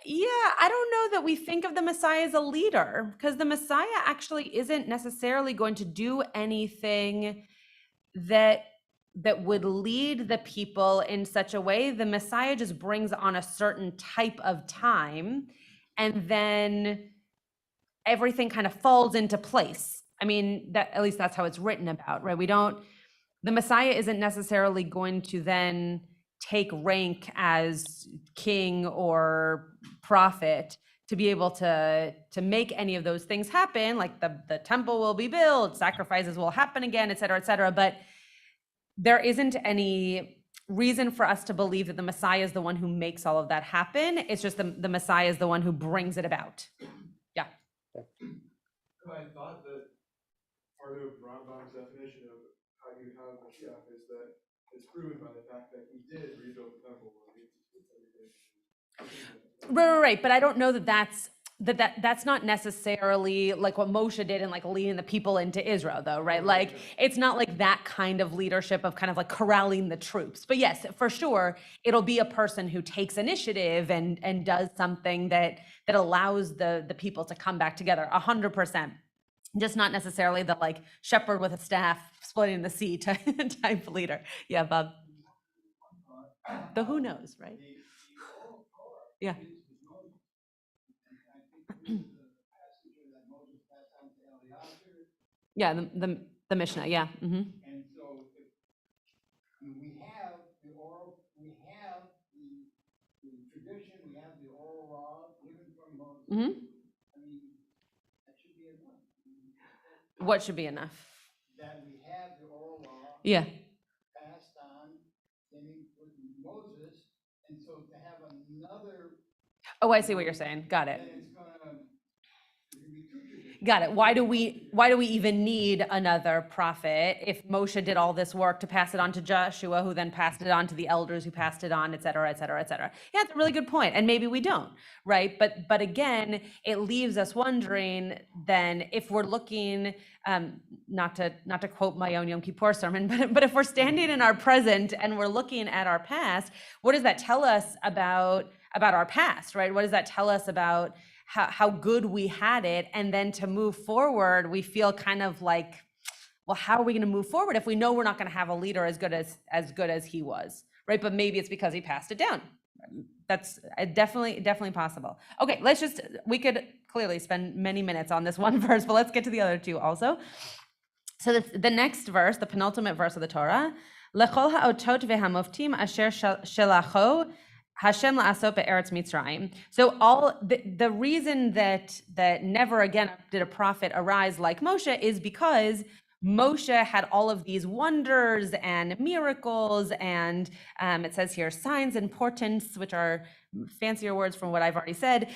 Speaker 3: Yeah, I don't know that we think of the Messiah as a leader, because the Messiah actually isn't necessarily going to do anything that would lead the people in such a way. The Messiah just brings on a certain type of time, and then everything kind of falls into place. I mean, at least that's how it's written about, right? The Messiah isn't necessarily going to then take rank as king or prophet to be able to make any of those things happen. Like the temple will be built, sacrifices will happen again, et cetera, but there isn't any reason for us to believe that the Messiah is the one who makes all of that happen. It's just the Messiah is the one who brings it about. Yeah.
Speaker 4: I thought that part of Rambam's definition of how you have Mashiach is that it's proven by the fact that he did rebuild the temple when he everything.
Speaker 3: Right. But I don't know that that's not necessarily like what Moshe did in like leading the people into Israel, though, right? Like it's not like that kind of leadership of kind of like corralling the troops. But yes, for sure, it'll be a person who takes initiative and does something that allows the people to come back together 100%. Just not necessarily the like shepherd with a staff splitting the sea type leader. Yeah, Bob. The who knows, right? Yeah. Yeah, the Mishnah, yeah. Mm-hmm.
Speaker 2: And so we have the tradition, we have the oral law given from Moses.
Speaker 3: Mm-hmm.
Speaker 2: I mean, that should be enough.
Speaker 3: What should be enough?
Speaker 2: That we have the oral law.
Speaker 3: Yeah.
Speaker 2: Passed on with Moses, and so to have another.
Speaker 3: Oh, I see what you're saying. Got it.
Speaker 2: Then it's gonna be two traditions.
Speaker 3: Got it. Why do we even need another prophet if Moshe did all this work to pass it on to Joshua, who then passed it on to the elders, who passed it on, et cetera, et cetera, et cetera? Yeah, it's a really good point. And maybe we don't, right? But again, it leaves us wondering then if we're looking, not to quote my own Yom Kippur sermon, but if we're standing in our present and we're looking at our past, what does that tell us about about our past, right? What does that tell us about how good we had it? And then to move forward, we feel kind of like, well, how are we going to move forward if we know we're not going to have a leader as good as he was, right? But maybe it's because he passed it down. That's definitely possible. Okay, we could clearly spend many minutes on this one verse, but let's get to the other two also. So the next verse, the penultimate verse of the Torah, Lechol ha'otot ve'hamoftim asher shelacho Hashem la'asot be'eretz Mitzrayim. So the reason that never again did a prophet arise like Moshe is because Moshe had all of these wonders and miracles, and it says here signs and portents, which are fancier words from what I've already said,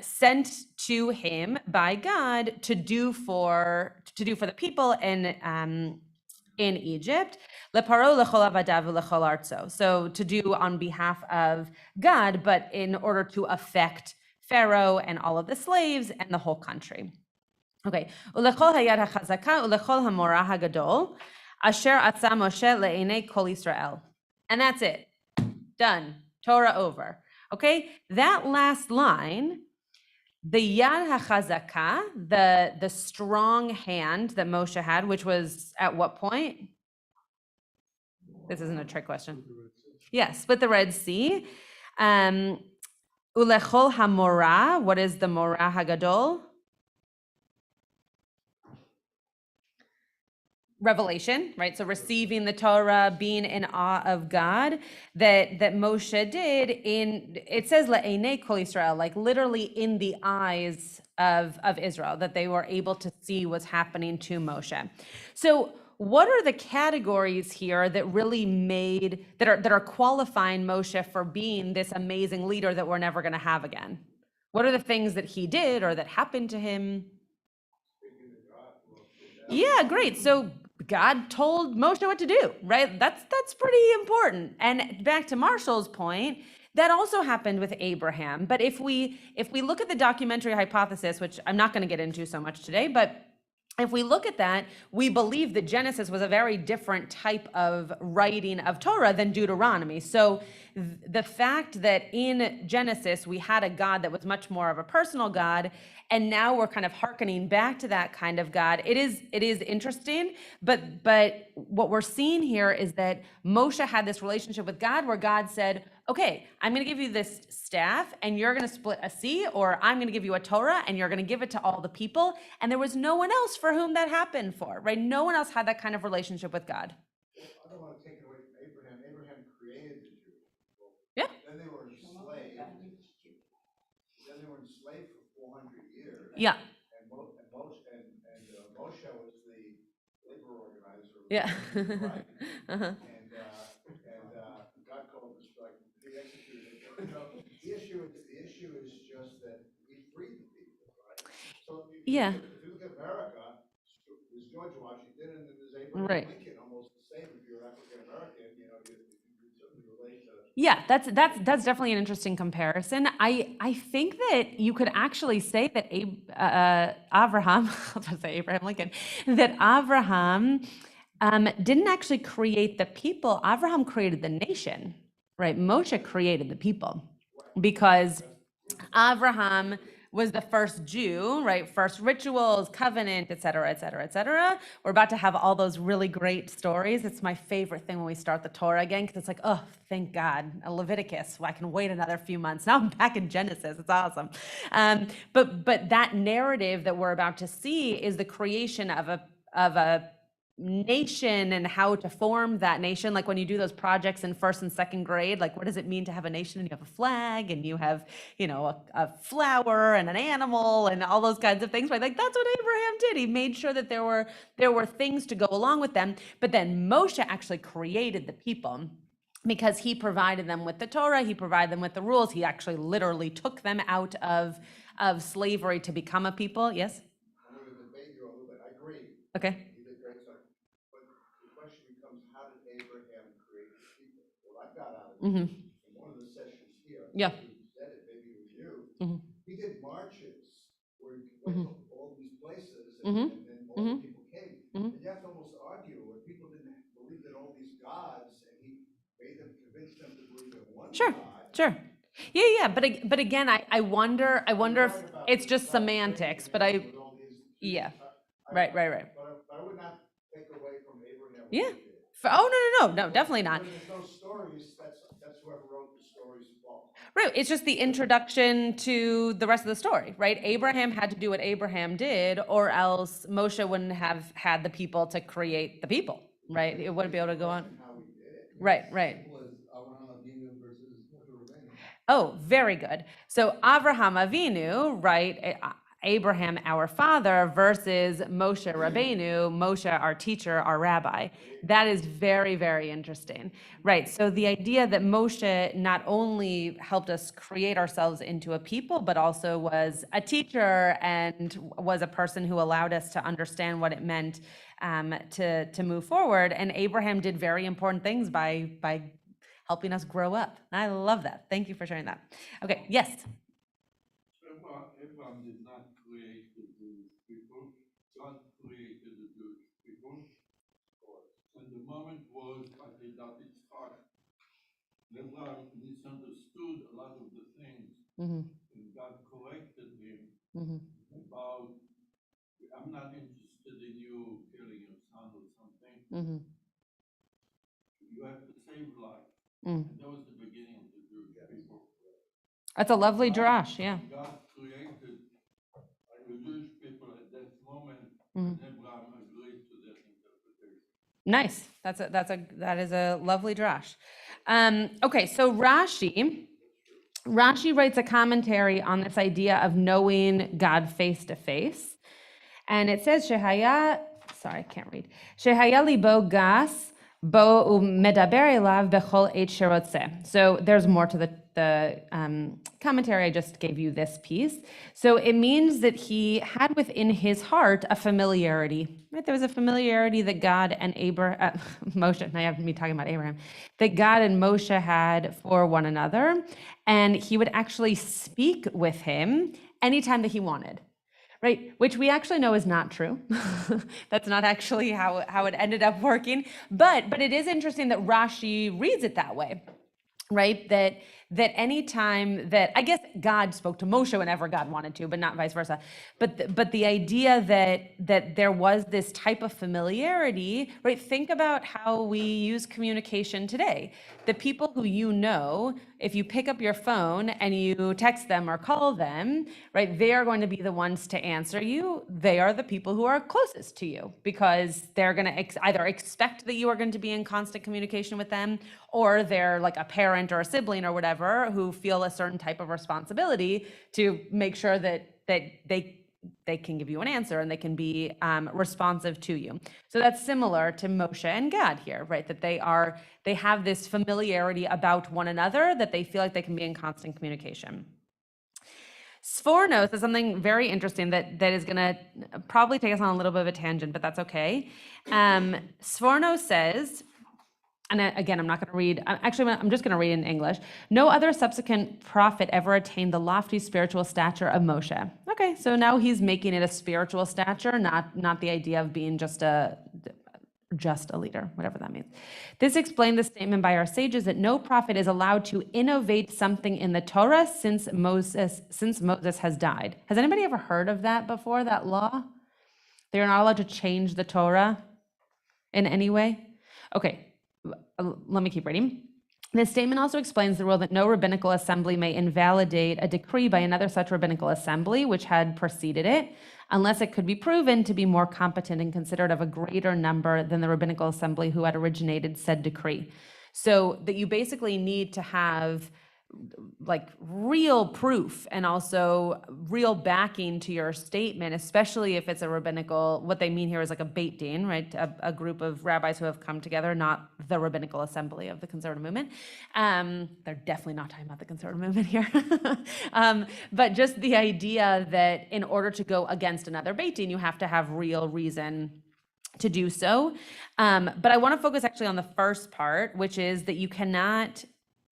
Speaker 3: sent to him by God to do for the people in Egypt, leparo lechol avadav lechol artzo. So to do on behalf of God, but in order to affect Pharaoh and all of the slaves and the whole country. Okay, ulechol hayad hachazaka ulechol hamora hagadol asher atza Moshe le'enei kol Yisrael. And that's it. Done. Torah over. Okay, that last line, the yad hachazaka, the strong hand that Moshe had, which was at what point? This isn't a trick question. Yes, split the Red Sea. Ulechol hamorah. What is the morah hagadol? Revelation, right? So receiving the Torah, being in awe of God, that Moshe did it says la'enei kol Yisrael, like literally in the eyes of Israel, that they were able to see what's happening to Moshe. So what are the categories here that really that are qualifying Moshe for being this amazing leader that we're never going to have again? What are the things that he did or that happened to him? Yeah, great. So God told Moshe what to do, right? That's pretty important. And back to Marshall's point, that also happened with Abraham. But if we look at the documentary hypothesis, which I'm not going to get into so much today, but if we look at that, we believe that Genesis was a very different type of writing of Torah than Deuteronomy. So the fact that in Genesis we had a God that was much more of a personal God, and now we're kind of hearkening back to that kind of God, it is interesting. But what we're seeing here is that Moshe had this relationship with God where God said, okay, I'm going to give you this staff and you're going to split a sea, or I'm going to give you a Torah and you're going to give it to all the people. And there was no one else for whom that happened for, right? No one else had that kind of relationship with God.
Speaker 4: I don't want to take it away from Abraham. Abraham created the Jewish people.
Speaker 3: Yeah.
Speaker 4: Then they were enslaved. Then they were enslaved for 400 years.
Speaker 3: Yeah.
Speaker 4: And Moshe was the labor organizer.
Speaker 3: Yeah.
Speaker 4: Uh-huh. And God called the strike. He executed it. You know, the issue is just that he freed the people, right? So if you look at America, there's George Washington and then there's Abraham Lincoln, almost the same. If you're African American, you know, you certainly relate to.
Speaker 3: Yeah, that's definitely an interesting comparison. I think that you could actually say that Abraham, I'll just say Abraham Lincoln, that Abraham didn't actually create the people. Abraham created the nation, right? Moshe created the people because Abraham was the first Jew, right? First rituals, covenant, et cetera, et cetera, et cetera. We're about to have all those really great stories. It's my favorite thing when we start the Torah again, because it's like, oh, thank God, Leviticus. Well, I can wait another few months. Now I'm back in Genesis. It's awesome. But that narrative that we're about to see is the creation of a nation and how to form that nation. Like when you do those projects in first and second grade, like what does it mean to have a nation? And you have a flag and you have, you know, a flower and an animal and all those kinds of things, right? Like that's what Abraham did. He made sure that there were things to go along with them. But then Moshe actually created the people because he provided them with the Torah, he provided them with the rules. He actually literally took them out of slavery to become a people. Yes?
Speaker 4: I'm going to debate you a little bit. I agree.
Speaker 3: Okay. Mm-hmm.
Speaker 4: In one of the sessions here,
Speaker 3: yeah,
Speaker 4: you said it, maybe it was you.
Speaker 3: Mm-hmm.
Speaker 4: He did marches where he
Speaker 3: Mm-hmm.
Speaker 4: went to all these places,
Speaker 3: Mm-hmm.
Speaker 4: and then all
Speaker 3: Mm-hmm.
Speaker 4: the people came.
Speaker 3: Mm-hmm.
Speaker 4: And you have to almost argue when people didn't believe in all these gods, and he made them convince them to believe in one
Speaker 3: Sure.
Speaker 4: God.
Speaker 3: Sure. Yeah, but again, I wonder if it's just semantics, but I, yeah, right.
Speaker 4: But I would not take away from Abraham what
Speaker 3: Yeah.
Speaker 4: he did.
Speaker 3: Oh, no, definitely not.
Speaker 4: Because there's no stories, that's whoever wrote the stories' fault.
Speaker 3: Right, it's just the introduction to the rest of the story, right? Abraham had to do what Abraham did, or else Moshe wouldn't have had the people to create the people, right? It wouldn't be able to go on.
Speaker 4: How he did it.
Speaker 3: Right.
Speaker 2: Was Avraham Avinu versus Moshe Rabbeinu.
Speaker 3: Oh, very good. So Avraham Avinu, right? Abraham, our father, versus Moshe Rabbeinu, Moshe, our teacher, our rabbi. That is very, very interesting. Right. So the idea that Moshe not only helped us create ourselves into a people, but also was a teacher and was a person who allowed us to understand what it meant to move forward. And Abraham did very important things by helping us grow up. I love that. Thank you for sharing that. Okay, yes.
Speaker 9: Abraham did not create the Jewish people. God created the Jewish people. And the moment was at its heart. Abraham misunderstood a lot of the things.
Speaker 3: Mm-hmm.
Speaker 9: And God corrected him about, I'm not interested in you killing your son or something. You have to save life. And that was the beginning of the Jewish people.
Speaker 3: That's a lovely drash, yeah.
Speaker 9: God created the Jewish people at that moment, and Abraham agreed to their interpretation.
Speaker 3: Nice. That is a lovely drash. Okay, so Rashi writes a commentary on this idea of knowing God face to face, and it says Shehaya. Sorry, I can't read. Shehaya libo gas bo medaber elav bechol et sherotzeh. So there's more to the commentary. I just gave you this piece. So it means that he had within his heart a familiarity. Right? There was a familiarity that God and Moshe. Now you have me talking about Abraham. That God and Moshe had for one another, and he would actually speak with him anytime that he wanted. Right, which we actually know is not true. That's not actually how it ended up working. But it is interesting that Rashi reads it that way, right? That any time that, I guess God spoke to Moshe whenever God wanted to, but not vice versa. But the idea that there was this type of familiarity, right? Think about how we use communication today. The people who you know, if you pick up your phone and you text them or call them, right, they are going to be the ones to answer you. They are the people who are closest to you because they're going to either expect that you are going to be in constant communication with them, or they're like a parent or a sibling or whatever who feel a certain type of responsibility to make sure that they can give you an answer and they can be responsive to you. So that's similar to Moshe and God here, right? That they have this familiarity about one another, that they feel like they can be in constant communication. Sforno says something very interesting that is going to probably take us on a little bit of a tangent, but that's okay. Sforno says, and again, I'm not going to read, actually, I'm just going to read in English. No other subsequent prophet ever attained the lofty spiritual stature of Moshe. Okay, so now he's making it a spiritual stature, not the idea of being just a leader, whatever that means. This explained the statement by our sages that no prophet is allowed to innovate something in the Torah since Moses has died. Has anybody ever heard of that before, that law? They're not allowed to change the Torah in any way? Okay. Let me keep reading. This statement also explains the rule that no rabbinical assembly may invalidate a decree by another such rabbinical assembly which had preceded it, unless it could be proven to be more competent and considered of a greater number than the rabbinical assembly who had originated said decree. So that you basically need to have like real proof and also real backing to your statement, especially if it's a rabbinical, what they mean here is like a Beit Din, right? A group of rabbis who have come together, not the rabbinical assembly of the conservative movement. They're definitely not talking about the conservative movement here. But just the idea that in order to go against another Beit Din, you have to have real reason to do so. But I want to focus actually on the first part, which is that you cannot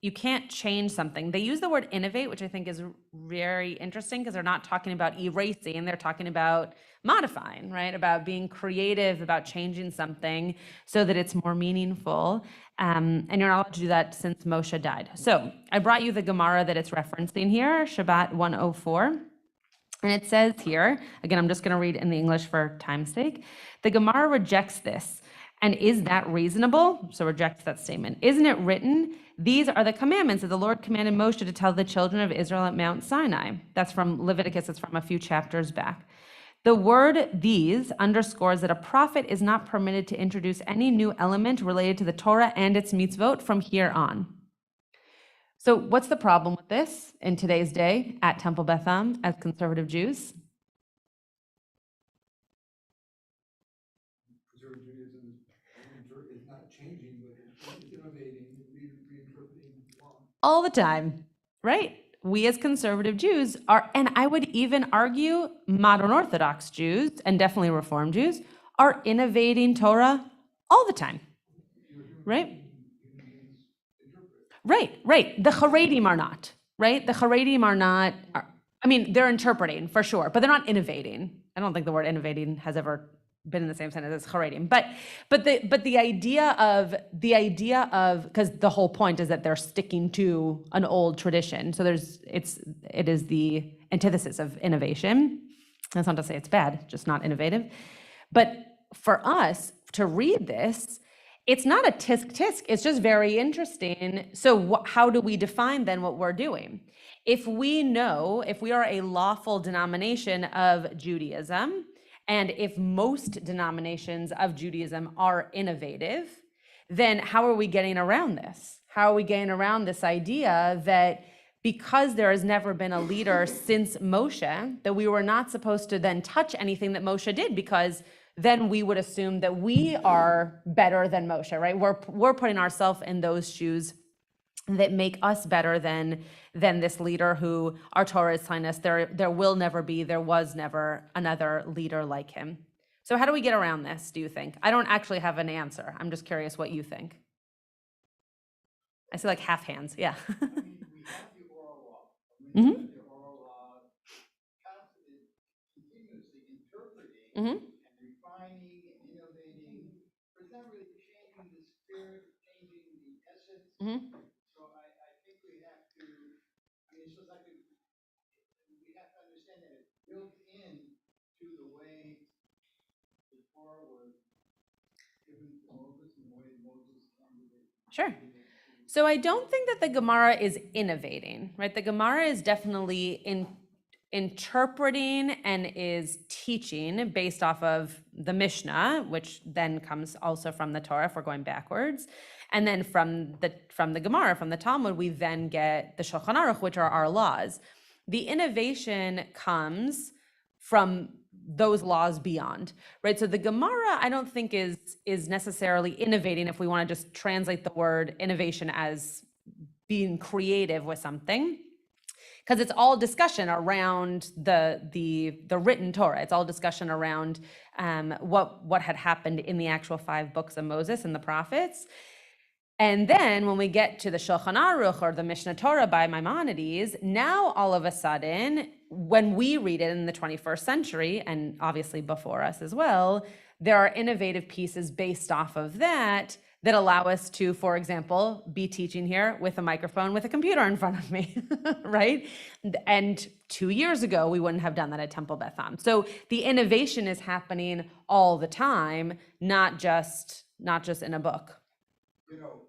Speaker 3: you can't change something. They use the word innovate, which I think is very interesting because they're not talking about erasing, they're talking about modifying, right? About being creative, about changing something so that it's more meaningful. And you're not allowed to do that since Moshe died. So I brought you the Gemara that it's referencing here, Shabbat 104. And it says here, again, I'm just going to read in the English for time's sake. The Gemara rejects this. And is that reasonable? So rejects that statement. Isn't it written? These are the commandments that the Lord commanded Moshe to tell the children of Israel at Mount Sinai. That's from Leviticus. It's from a few chapters back. The word these underscores that a prophet is not permitted to introduce any new element related to the Torah and its mitzvot from here on. So what's the problem with this in today's day at Temple Beth Am as conservative Jews?
Speaker 4: Conservative Judaism is not changing, but it's innovating, reinterpreting the law.
Speaker 3: All the time, right? We as conservative Jews are, and I would even argue modern Orthodox Jews and definitely Reform Jews are innovating Torah all the time, right? Right. The Haredim are not, right? The Haredim are not, I mean, they're interpreting for sure, but they're not innovating. I don't think the word innovating has ever been in the same sentence as Haredim. But the idea of, because the whole point is that they're sticking to an old tradition. So it is the antithesis of innovation. That's not to say it's bad, just not innovative. But for us to read this, it's not a tisk, it's just very interesting. So how do we define then what we're doing? If we are a lawful denomination of Judaism, and if most denominations of Judaism are innovative, then how are we getting around this? How are we getting around this idea that because there has never been a leader since Moshe, that we were not supposed to then touch anything that Moshe did, because then we would assume that we are better than Moshe, right? We're putting ourselves in those shoes that make us better than this leader who our Torah is telling us there was never another leader like him. So how do we get around this, do you think? I don't actually have an answer. I'm just curious what you think. I see like half hands, yeah.
Speaker 2: We have the oral law.
Speaker 3: Mhm.
Speaker 2: The oral law constantly, continuously interpreting
Speaker 3: Mhm.
Speaker 2: and refining and innovating, but it's not really changing the spirit, changing the essence.
Speaker 3: Mhm.
Speaker 2: So I think we have to, it's just like we have to understand that it's built in to the way the Torah was given to Moses and the way Moses handled it.
Speaker 3: Sure. So I don't think that the Gemara is innovating, right? The Gemara is definitely interpreting and is teaching based off of the Mishnah, which then comes also from the Torah if we're going backwards. And then from the Gemara, from the Talmud, we then get the Shulchan Aruch, which are our laws. The innovation comes from those laws beyond, right? So the Gemara, I don't think is necessarily innovating if we want to just translate the word innovation as being creative with something, because it's all discussion around the written Torah. It's all discussion around what had happened in the actual 5 books of Moses and the prophets. And then when we get to the Shulchan Aruch or the Mishnah Torah by Maimonides, now all of a sudden, when we read it in the 21st century, and obviously before us as well, there are innovative pieces based off of that allow us to, for example, be teaching here with a microphone with a computer in front of me, right? And 2 years ago, we wouldn't have done that at Temple Beth Am. So the innovation is happening all the time, not just in a book.
Speaker 4: You know,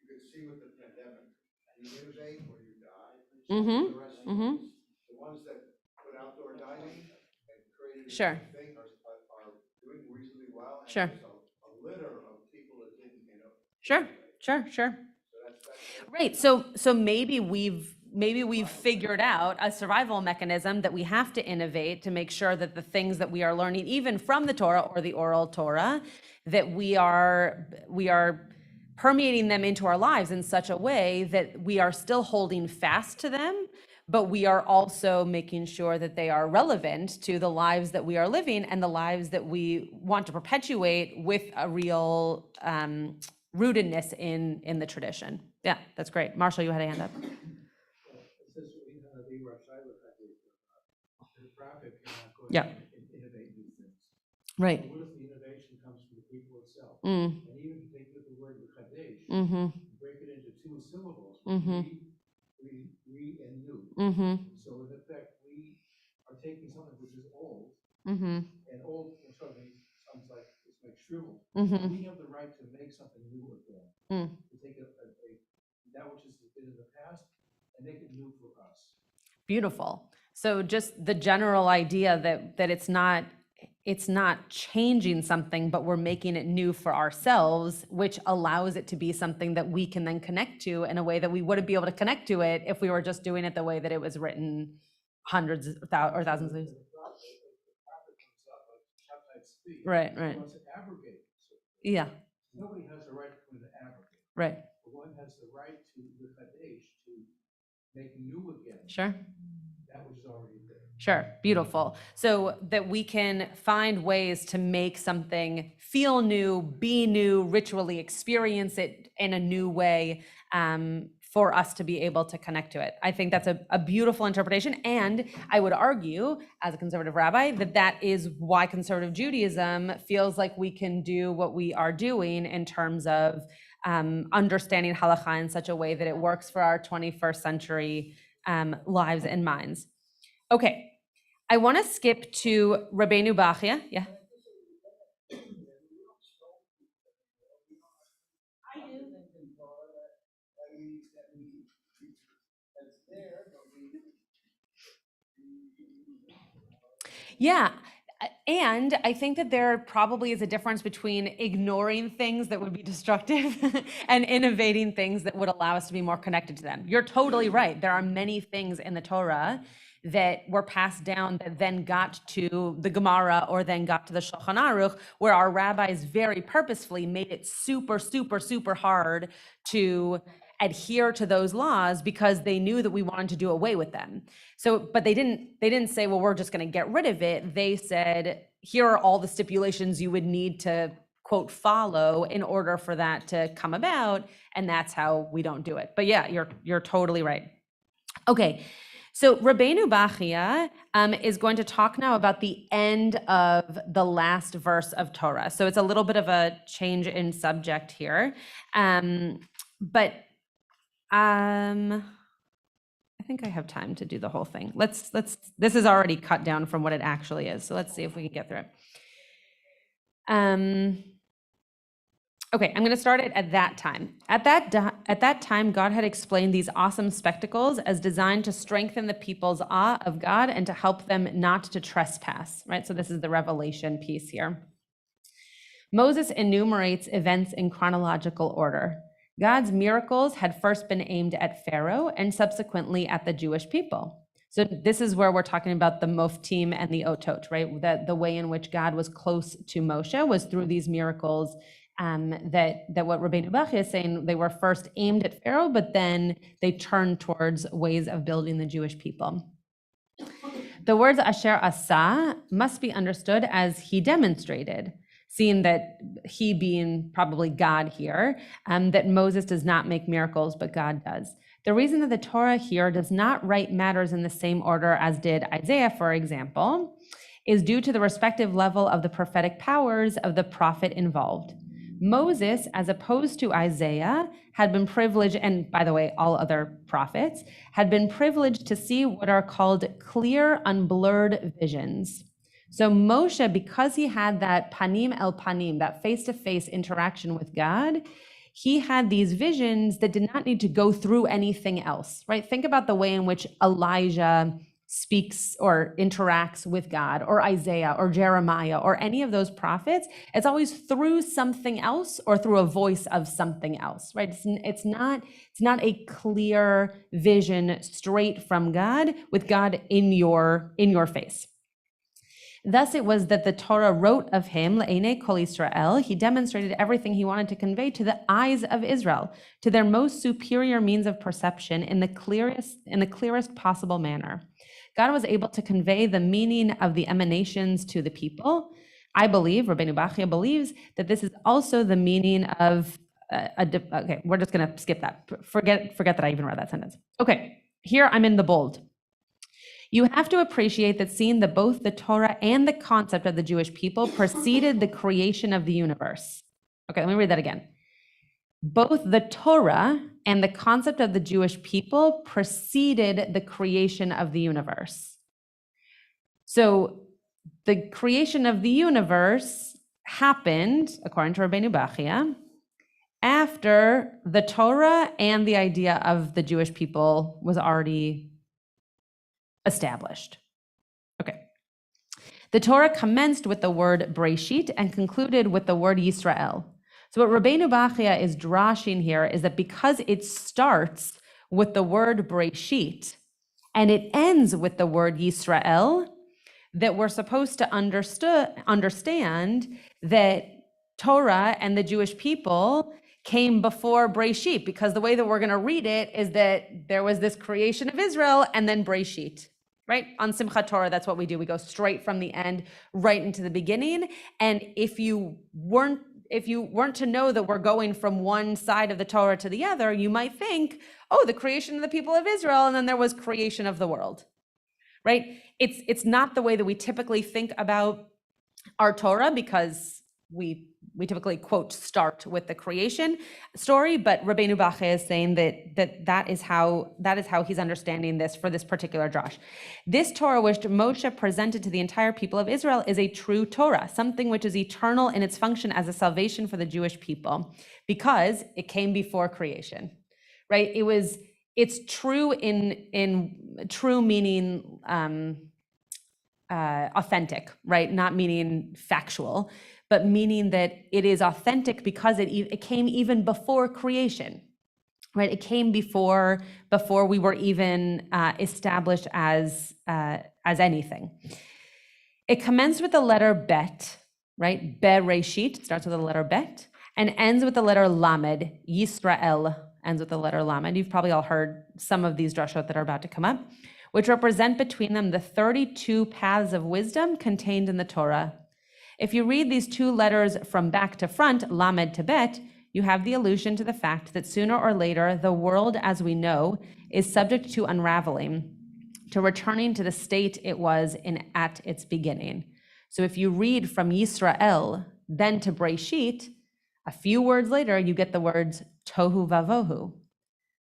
Speaker 4: you can see with the pandemic, you innovate or you die.
Speaker 3: Mm-hmm.
Speaker 4: The rest of
Speaker 3: Mm-hmm.
Speaker 4: the ones that put outdoor dining and created a
Speaker 3: Sure.
Speaker 4: new thing are doing reasonably well. And
Speaker 3: Sure.
Speaker 4: there's a litter of people that didn't,
Speaker 3: Sure.
Speaker 4: So that's
Speaker 3: Right. So maybe we've figured out a survival mechanism that we have to innovate to make sure that the things that we are learning, even from the Torah or the oral Torah, that we are permeating them into our lives in such a way that we are still holding fast to them, but we are also making sure that they are relevant to the lives that we are living and the lives that we want to perpetuate with a real rootedness in the tradition. Yeah, that's great. Marshall, you had a hand up.
Speaker 1: It says, the prophet cannot go
Speaker 3: Yeah.
Speaker 1: in and innovate new things.
Speaker 3: Right.
Speaker 1: So what if the innovation comes from the people itself?
Speaker 3: Mm.
Speaker 1: And even if you take the word Kadesh,
Speaker 3: Mm-hmm.
Speaker 1: break it into two syllables,
Speaker 3: Mm-hmm.
Speaker 1: re and new.
Speaker 3: Mm-hmm.
Speaker 1: So in effect, we are taking something which is old,
Speaker 3: Mm-hmm.
Speaker 1: and old suddenly sounds like it's like shriveled.
Speaker 3: Mm-hmm.
Speaker 1: We have the right to make something new again,
Speaker 3: Mm.
Speaker 1: to take that which has been in the past and make it new for us.
Speaker 3: Beautiful. So just the general idea that it's not changing something, but we're making it new for ourselves, which allows it to be something that we can then connect to in a way that we wouldn't be able to connect to it if we were just doing it the way that it was written hundreds or thousands of years.
Speaker 1: The prophet comes up, like Shabtai speak.
Speaker 3: Right, right.
Speaker 1: He wants to abrogate.
Speaker 3: Yeah,
Speaker 1: Nobody has the right to come in and abrogate.
Speaker 3: right.
Speaker 1: But one has the right to, the Kadesh, to make new again.
Speaker 3: Sure.
Speaker 1: That which is already there.
Speaker 3: Sure, beautiful. So that we can find ways to make something feel new, be new, ritually experience it in a new way, for us to be able to connect to it. I think that's a beautiful interpretation. And I would argue, as a conservative rabbi, that is why conservative Judaism feels like we can do what we are doing in terms of understanding halakha in such a way that it works for our 21st century lives and minds. Okay, I want to skip to Rabbeinu Bachya. Yeah. Yeah. And I think that there probably is a difference between ignoring things that would be destructive and innovating things that would allow us to be more connected to them. You're totally right. There are many things in the Torah that were passed down that then got to the Gemara or then got to the Shulchan Aruch, where our rabbis very purposefully made it super, super, super hard to adhere to those laws because they knew that we wanted to do away with them. So, but they didn't say, well, we're just going to get rid of it. They said, here are all the stipulations you would need to quote follow in order for that to come about, and that's how we don't do it. But yeah, you're totally right. Okay. So Rabbeinu Bachya is going to talk now about the end of the last verse of Torah. So it's a little bit of a change in subject here. But I think I have time to do the whole thing. This is already cut down from what it actually is. So let's see if we can get through it. Okay, I'm going to start it at that time. At that time, God had explained these awesome spectacles as designed to strengthen the people's awe of God and to help them not to trespass, right? So this is the revelation piece here. Moses enumerates events in chronological order. God's miracles had first been aimed at Pharaoh and subsequently at the Jewish people. So this is where we're talking about the Moftim and the Otot, right? That the way in which God was close to Moshe was through these miracles. That what Rabbeinu Bachya is saying, they were first aimed at Pharaoh, but then they turned towards ways of building the Jewish people. The words Asher Asa must be understood as he demonstrated, seeing that he being probably God here, that Moses does not make miracles, but God does. The reason that the Torah here does not write matters in the same order as did Isaiah, for example, is due to the respective level of the prophetic powers of the prophet involved. Moses, as opposed to Isaiah, had been privileged, and by the way, all other prophets, had been privileged to see what are called clear, unblurred visions. So Moshe, because he had that panim el panim, that face-to-face interaction with God, he had these visions that did not need to go through anything else, right? Think about the way in which Elijah speaks or interacts with God, or Isaiah or Jeremiah or any of those prophets. It's always through something else or through a voice of something else, right? It's not a clear vision straight from God with God in your face. Thus it was that the Torah wrote of him, Le'enei Kol Yisrael, he demonstrated everything he wanted to convey to the eyes of Israel, to their most superior means of perception in the clearest possible manner. God was able to convey the meaning of the emanations to the people. I believe, Rabbeinu Bachya believes, that this is also the meaning of okay, we're just going to skip that. Forget that I even read that sentence. Okay, here I'm in the bold. You have to appreciate that seeing that both the Torah and the concept of the Jewish people preceded the creation of the universe. Okay, let me read that again. Both the Torah and the concept of the Jewish people preceded the creation of the universe. So the creation of the universe happened, according to Rabbeinu Bachia, after the Torah and the idea of the Jewish people was already established. Okay. The Torah commenced with the word Breshit and concluded with the word Yisrael. So what Rabbeinu Bachia is drashing here is that because it starts with the word Breshit and it ends with the word Yisrael, that we're supposed to understand that Torah and the Jewish people came before Breshit, because the way that we're going to read it is that there was this creation of Israel and then Breshit, right? On Simchat Torah, that's what we do. We go straight from the end right into the beginning. And if you weren't to know that we're going from one side of the Torah to the other, you might think, oh, the creation of the people of Israel, and then there was creation of the world, right? It's not the way that we typically think about our Torah, because we typically quote start with the creation story, but Rabbeinu Bachia is saying that is how he's understanding this for this particular drash. This Torah which Moshe presented to the entire people of Israel is a true Torah, something which is eternal in its function as a salvation for the Jewish people, because it came before creation, right? It's true in true meaning authentic, right? Not meaning factual, but meaning that it is authentic because it came even before creation, right? It came before we were even established as anything. It commenced with the letter bet, right? Bereshit starts with the letter bet and ends with the letter lamed. Yisrael ends with the letter lamed. You've probably all heard some of these drashot that are about to come up, which represent between them the 32 paths of wisdom contained in the Torah. If you read these two letters from back to front, lamed to bet, you have the allusion to the fact that sooner or later, the world as we know is subject to unraveling, to returning to the state it was in at its beginning. So if you read from Yisrael, then to Breshit, a few words later, you get the words tohu vavohu,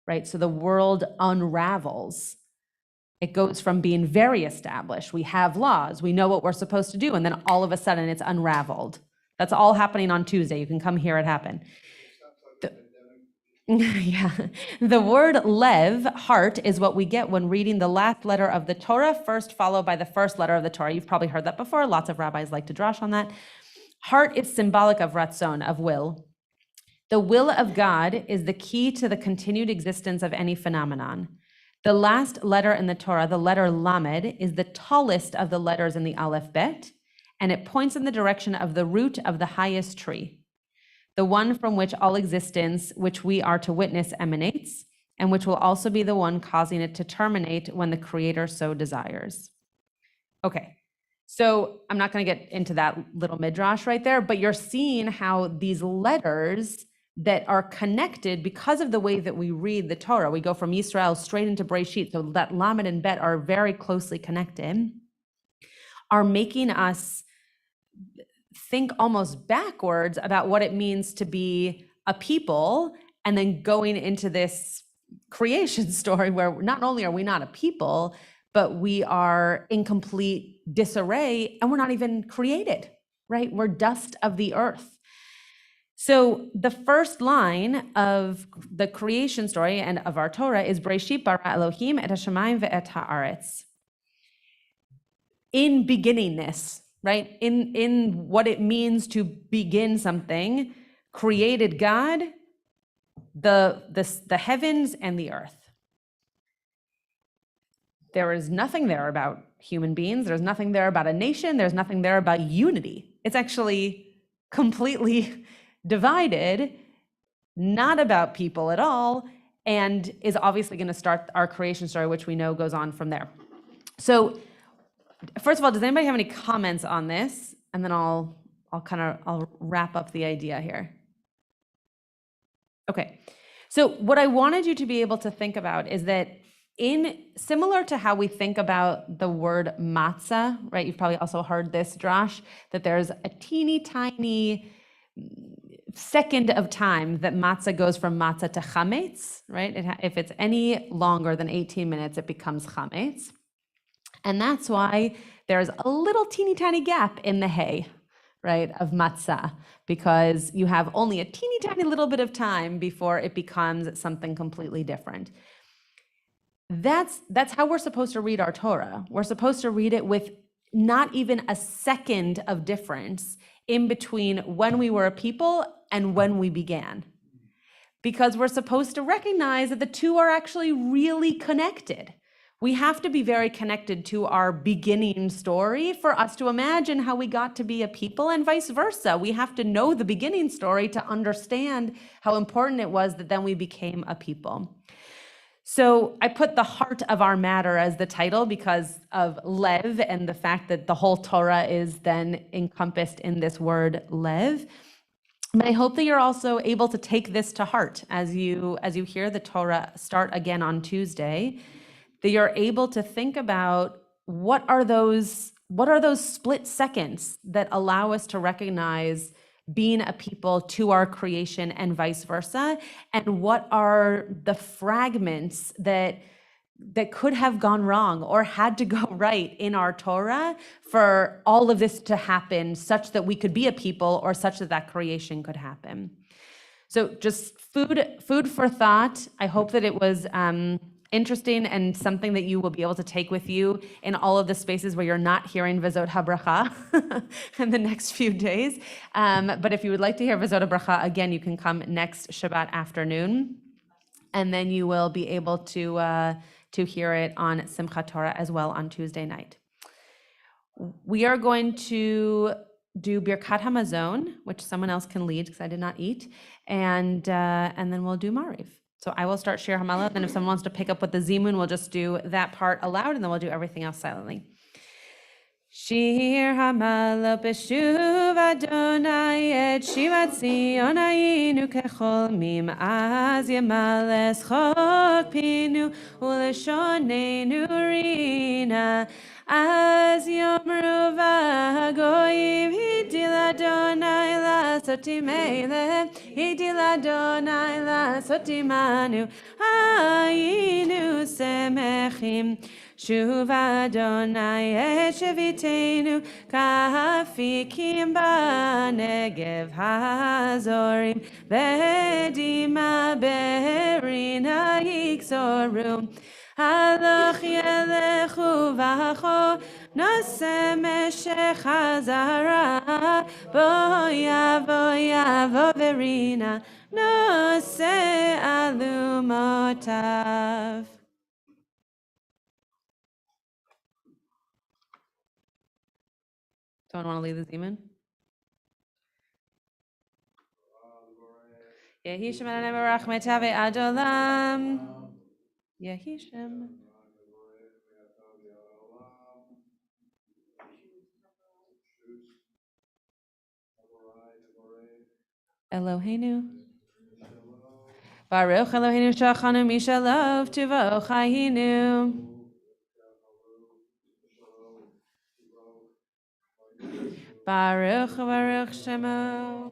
Speaker 3: right? So the world unravels. It goes from being very established. We have laws. We know what we're supposed to do. And then all of a sudden it's unraveled. That's all happening on Tuesday. You can come hear it happen. Yeah. The word lev, heart, is what we get when reading the last letter of the Torah, first followed by the first letter of the Torah. You've probably heard that before. Lots of rabbis like to drash on that. Heart is symbolic of ratzon, of will. The will of God is the key to the continued existence of any phenomenon. The last letter in the Torah, the letter lamed, is the tallest of the letters in the Aleph Bet, and it points in the direction of the root of the highest tree, the one from which all existence, which we are to witness, emanates, and which will also be the one causing it to terminate when the Creator so desires. Okay, so I'm not going to get into that little midrash right there, but you're seeing how these letters that are connected because of the way that we read the Torah. We go from Yisrael straight into Breshit, so that Lamed and Bet are very closely connected, are making us think almost backwards about what it means to be a people, and then going into this creation story where not only are we not a people, but we are in complete disarray and we're not even created, right? We're dust of the earth. So the first line of the creation story and of our Torah is Breshit bara Elohim et hashamayim ve'et haaretz. In beginningness, right? In what it means to begin something, created God the heavens and the earth. There is nothing there about human beings. There's nothing there about a nation. There's nothing there about unity. It's actually completely divided, not about people at all, and is obviously going to start our creation story, which we know goes on from there. So first of all, does anybody have any comments on this? And then I'll wrap up the idea here. Okay, so what I wanted you to be able to think about is that similar to how we think about the word matzah, right? You've probably also heard this, Josh, that there's a teeny tiny second of time that matzah goes from matzah to chametz, right? If it's any longer than 18 minutes, it becomes chametz. And that's why there's a little teeny tiny gap in the hay, right, of matzah, because you have only a teeny tiny little bit of time before it becomes something completely different. That's how we're supposed to read our Torah. We're supposed to read it with not even a second of difference in between when we were a people and when we began. Because we're supposed to recognize that the two are actually really connected. We have to be very connected to our beginning story for us to imagine how we got to be a people, and vice versa. We have to know the beginning story to understand how important it was that then we became a people. So I put the heart of our matter as the title because of lev and the fact that the whole Torah is then encompassed in this word lev. But I hope that you're also able to take this to heart as you hear the Torah start again on Tuesday, that you're able to think about what are those split seconds that allow us to recognize being a people to our creation and vice versa, and what are the fragments that could have gone wrong or had to go right in our Torah for all of this to happen, such that we could be a people, or such that that creation could happen. So just food for thought. I hope that it was interesting and something that you will be able to take with you in all of the spaces where you're not hearing V'zot HaBracha in the next few days. But if you would like to hear V'zot HaBracha again, you can come next Shabbat afternoon, and then you will be able to hear it on Simchat Torah as well on Tuesday night. We are going to do Birkat Hamazon, which someone else can lead because I did not eat, and then we'll do Mariv. So I will start Shir Hamala, then if someone wants to pick up with the Zimun, we'll just do that part aloud, and then we'll do everything else silently. Shir Hamala b'shuv Adonai et shivat Zion ayinu kecholmim az yemales chok pinu uleshonenu rina az yomru v'hagoyim hidil Adonai lasoti meile hidil Adonai lasoti manu ayinu semechim Shuv Adonai et shevitenu kafikim b'negev hazorim v'edima berina yikzorum halach yelechu v'acho noseh meshech hazara bo yavo verina noseh alumotav. Someone want to lead the Zeman? Yehi Shem Adonai Barach Metave Adolam. Yehi Shem. Eloheinu. Baruch Eloheinu Shachanu Mishalov Tuvo Chayinu. Baruch Baruch Shemo.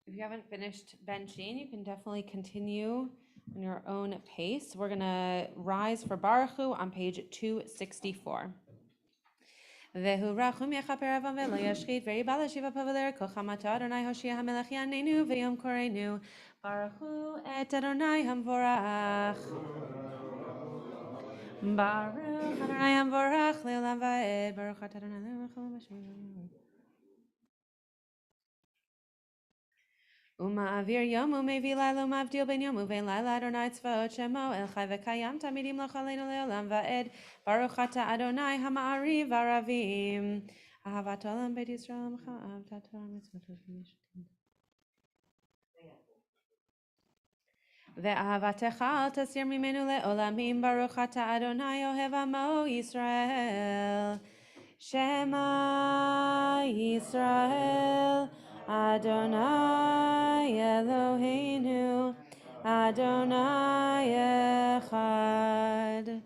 Speaker 3: If you haven't finished benching, you can definitely continue on your own pace. We're going to rise for Baruch Hu on page 264. Vehu rachum yechaper avam velo yashchit veri bala shiva pavaler kochamato Adonai Hoshia hamelech yanenu v'yom korenu Baruch Hu et Adonai hamvorach Baruch Adonai hamvorach le'olam va'ed Baruch at Adonai le'olam va'ed Uma'avir yom u'mevi laila u'mavdil ben yom u'vein laila Adonai tzvaot shemo el chai v'kayam tamidim lochaleinu le'olam va'ed Baruch ata Adonai hama'ariv v'aravim Ahavat olam beit Yisrael amcha avtat Torah mitzvot v'mishtim Ve'ahavatech al tasir mimenu le'olamim Baruch ata Adonai ohev amo Yisrael Shema Yisrael Adonai Eloheinu Adonai Echad.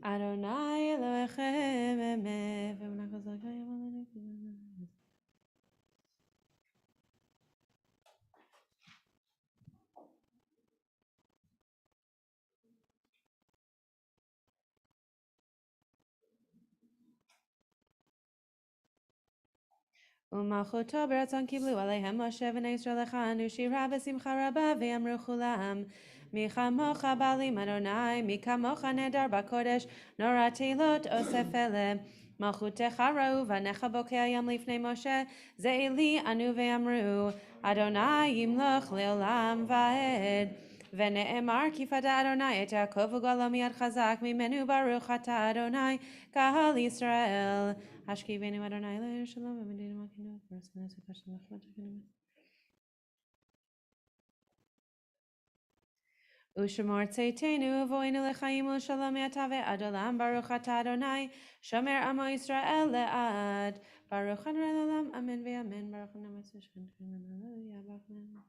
Speaker 3: Adonai Elohechem emev Umachoto beratzon kiblu aleihem Moshe v'nei Yisrael lechanu shira b'simcha rabba v'yamru chulam Michamocha balim Adonai mikamocha nedar bakodesh nora teilot osef ele Malchutecha ra'u v'necha bokei hayam lifnei Moshe ze'eli anu v'yamru Adonai yimloch le'olam va'ed ונאמר כי פדה אדוני את יעקב וגואלו מיד חזק ממנו ברוך אתה אדוני קהל ישראל השכיבנו אדוני אלוהינו שלום ומדינו מלכנו ורסנו את השם לכבוד ושמור צאתנו ובואנו לחיים ולשלום מעתה ועד עולם ברוך אתה אדוני שומר עמו ישראל לעד ברוך אדוני לעולם אמן ואמן ברוך אדוני מצווה שכנתנו הללויה באמן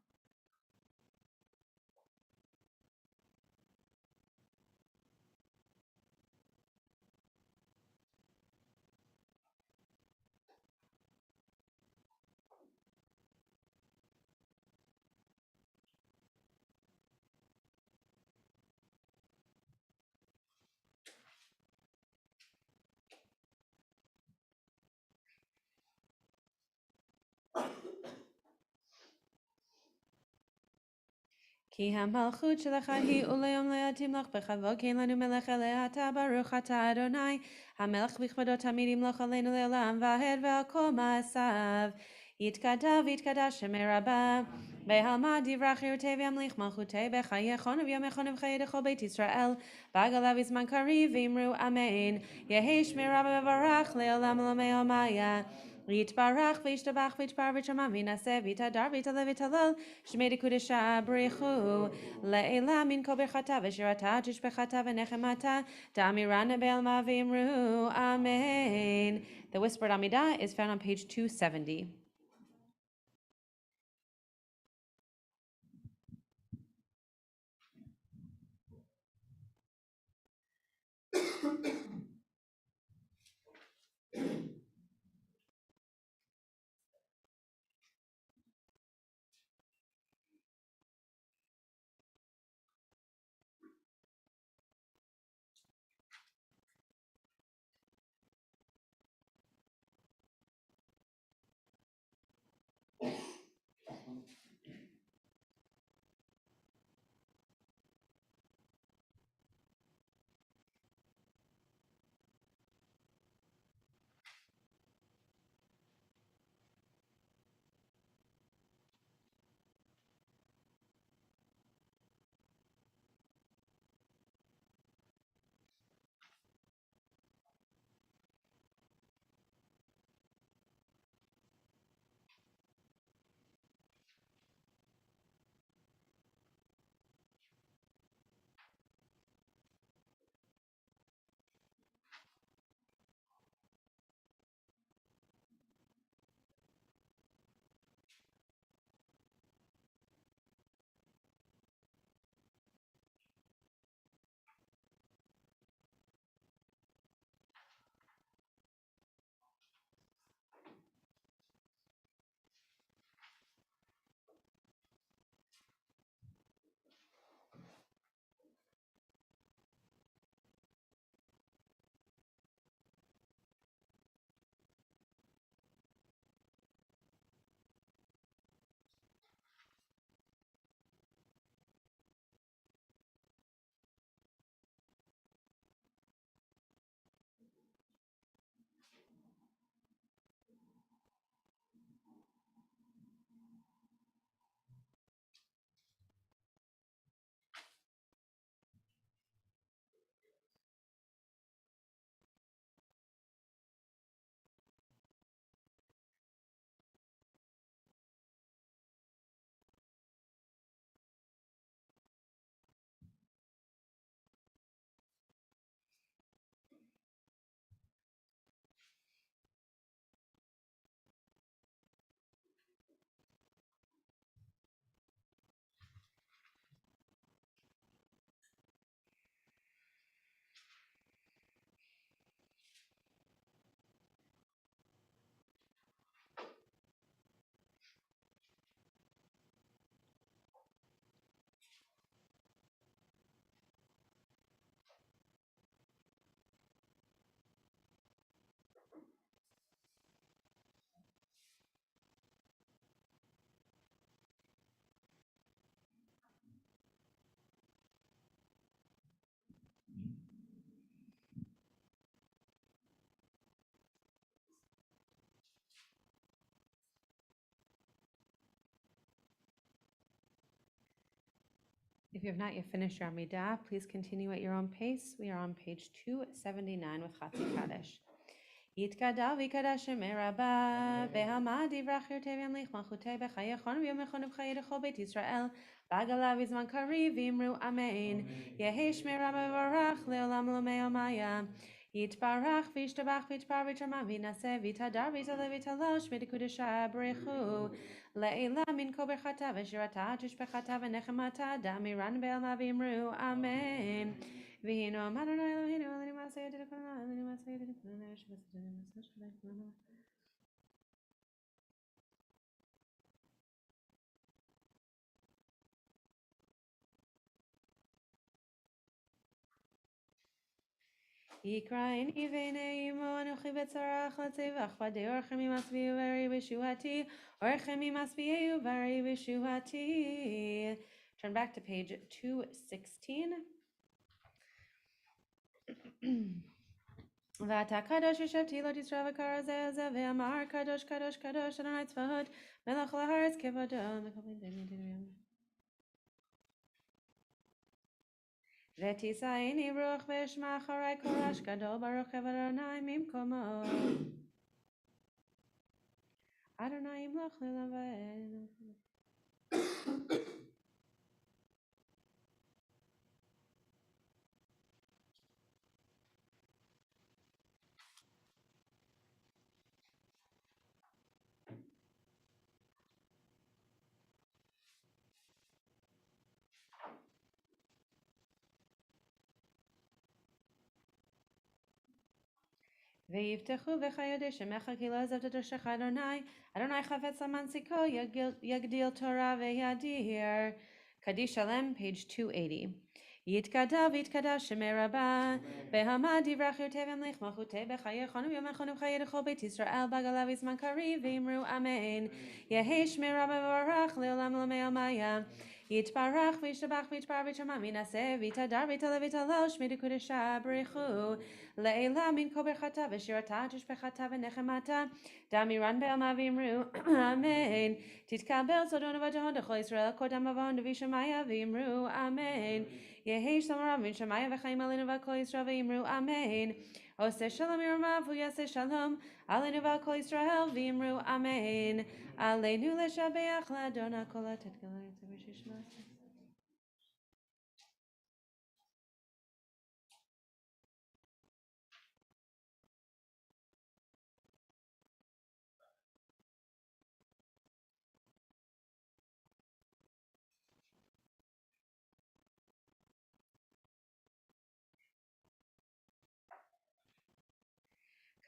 Speaker 3: כי המלכות שלך היא ולעולם לא תמלך בכבוד כי אין לנו מלך אלא אתה ברוך אתה אדוני המלך בכבודו תמיד ימלוך עלינו לעולם ועד ועל כל מעשיו יתגדל ויתקדש שמי רבה בהלמד דברי חירותי וימליך מלכותי בחיי יכון וביום ובחיי לכל בית ישראל בעגלה בזמן קריב ואמרו אמן יהי שמי רבה וברך לעולם ולעולמי עלמיה יתברך וישתבח ויתפאר ויתשמע וינשא ויתהדר ויתהלל ויתהלל שמי דקודשה בריחו לעילה מן כל ברכתה ושירתה תשבחתה ונחמתה דאמירנה בעלמה ואמרו amen. The whispered Amidah is found on page 270. If you have not yet finished your Amidah, please continue at your own pace. We are on page 279 with Chatzi Kaddish. יתגדל ויקדש שמי רבה, בהמה דברך ירתה וימליך מלכותי בחיי אחרון ויומכון ובחיי לכל בית ישראל, בעגלה בזמן קריב ואמרו אמן. יהי שמי רבה מבורך לעולם לעולמי עלמיה. יתברך וישתבח ויתפאר ויתרומם וינשא ויתהדר ויתעלה ויתעלוש ותקודשה ברכו. לעילה מן כל ברכתה ושירתה תשבחתה ונחמתה דאמירן בעלמה ואמרו אמן. Vino Madonna Elohim, Elohim Masaya did a Kana, Elohim Masaya did a Kana, she was doing a social life. Yikrain Ivene Imo and Chivetzarach, let's say Vachvade Orchemi must be very Vishuati, Orchemi must be very Vishuati. Turn back to page 216. ואתה קדוש ישבתי לא תשרה וקרא זה זה ואמר קדוש קדוש קדוש אדוני צבאות מלך כל הארץ כבודו ותישאני רוח ואשמע אחרי כל רעש גדול ברוך כבוד אדוני ממקומו אדוני ימלוך לעולם ועד ויבטחו בך יודעי שמך כי לא עזבת דרשך אדוני, אדוני חפץ למען צדקו יגדיל תורה וידיר. קדיש שלם, page 280. יתגדל ויתקדש שמי רבה, בהמה דברך ירתה וימליך מלכותי בחיי חונם ויומכון ובחיי לכל בית ישראל בעגלה בזמן קריב ואמרו אמן. יהי שמי רבה מבורך לעולם לעולמי עלמיה. יתברך וישתבח ויתפאר ויתרומם וינשא ויתהדר ויתעלה ויתעלוש מדקודשה ברכו. לעילה מן כל ברכתה ושירתה תשבחתה ונחמתה דאמירן בעלמה ואמרו אמן. תתקבל סודון ותהון לכל ישראל קודם מבון דבי שמיה ואמרו אמן. יהי שלום רב מן שמיה וחיים עלינו ועל כל ישראל ואמרו אמן. עושה שלום ירמיו הוא יעשה שלום עלינו ועל כל ישראל ואמרו אמן. עלינו לשבח לאדון הכל לתת גלה יצא וששמה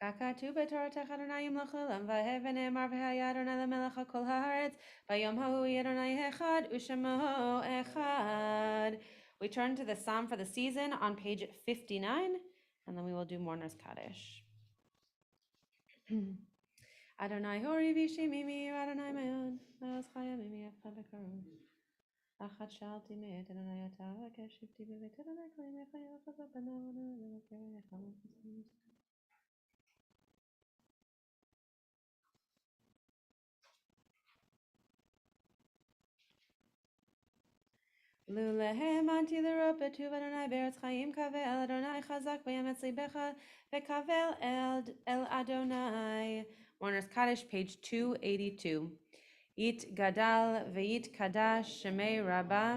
Speaker 3: ככתוב בתורתך אדוני ימלוך לעולם ועד ונאמר והיה אדוני למלך על כל הארץ ביום ההוא יהיה אדוני אחד ושמו אחד. We turn to the psalm for the season on page 59 and then we will do mourner's kaddish. Adonai hori vishimi mir Adonai meod ma'oz chaya mimi echad v'karov achat shalti me'et Adonai ata v'keshivti b'vet Adonai kli mechayim echad v'banav Adonai v'keri echad v'keri לולהם אנתי לראות בטוב אדוני בארץ חיים קבל אדוני חזק באמץ ליבך וקבל אל אדוני. Mourner's Kaddish, page 282. יתגדל ויתקדש שמי רבה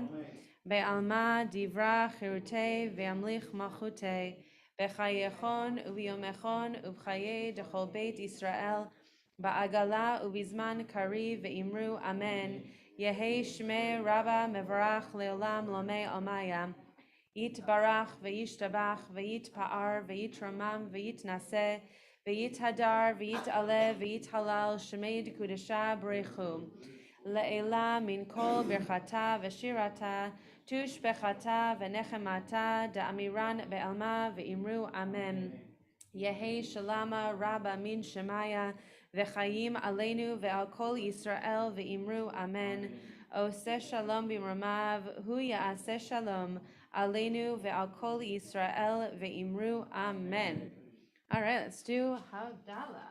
Speaker 3: בעלמה דברה חירותי וימליך מלכותי בחייכון וביומכון ובחיי דכל בית ישראל בעגלה ובזמן קריב ואמרו אמן. יהי שמי רבה מברך לעולם לעולמי עלמיה. יתברך וישתבח ויתפאר ויתרומם ויתנשא ויתהדר ויתעלה ויתהלל שמי דקודשה ברכו. לעילה מן כל ברכתה ושירתה תשבחתה ונחמתה דאמירן בעלמה ואמרו אמן. יהי שלמה רבה מן שמיה וחיים עלינו ועל כל ישראל ואמרו אמן. עושה שלום במרומיו הוא יעשה שלום עלינו ועל כל ישראל ואמרו אמן. All right, let's do Havdalah.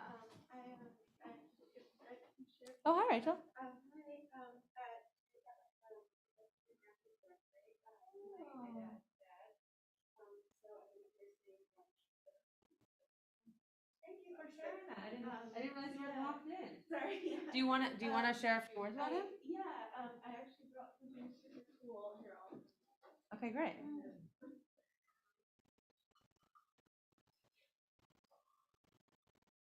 Speaker 3: Oh, hi, Rachel. didn't realize you had walked in.
Speaker 5: Sorry.
Speaker 3: Do you want to share a few words about him?
Speaker 5: Yeah, I actually brought something super cool here.
Speaker 3: Okay, great.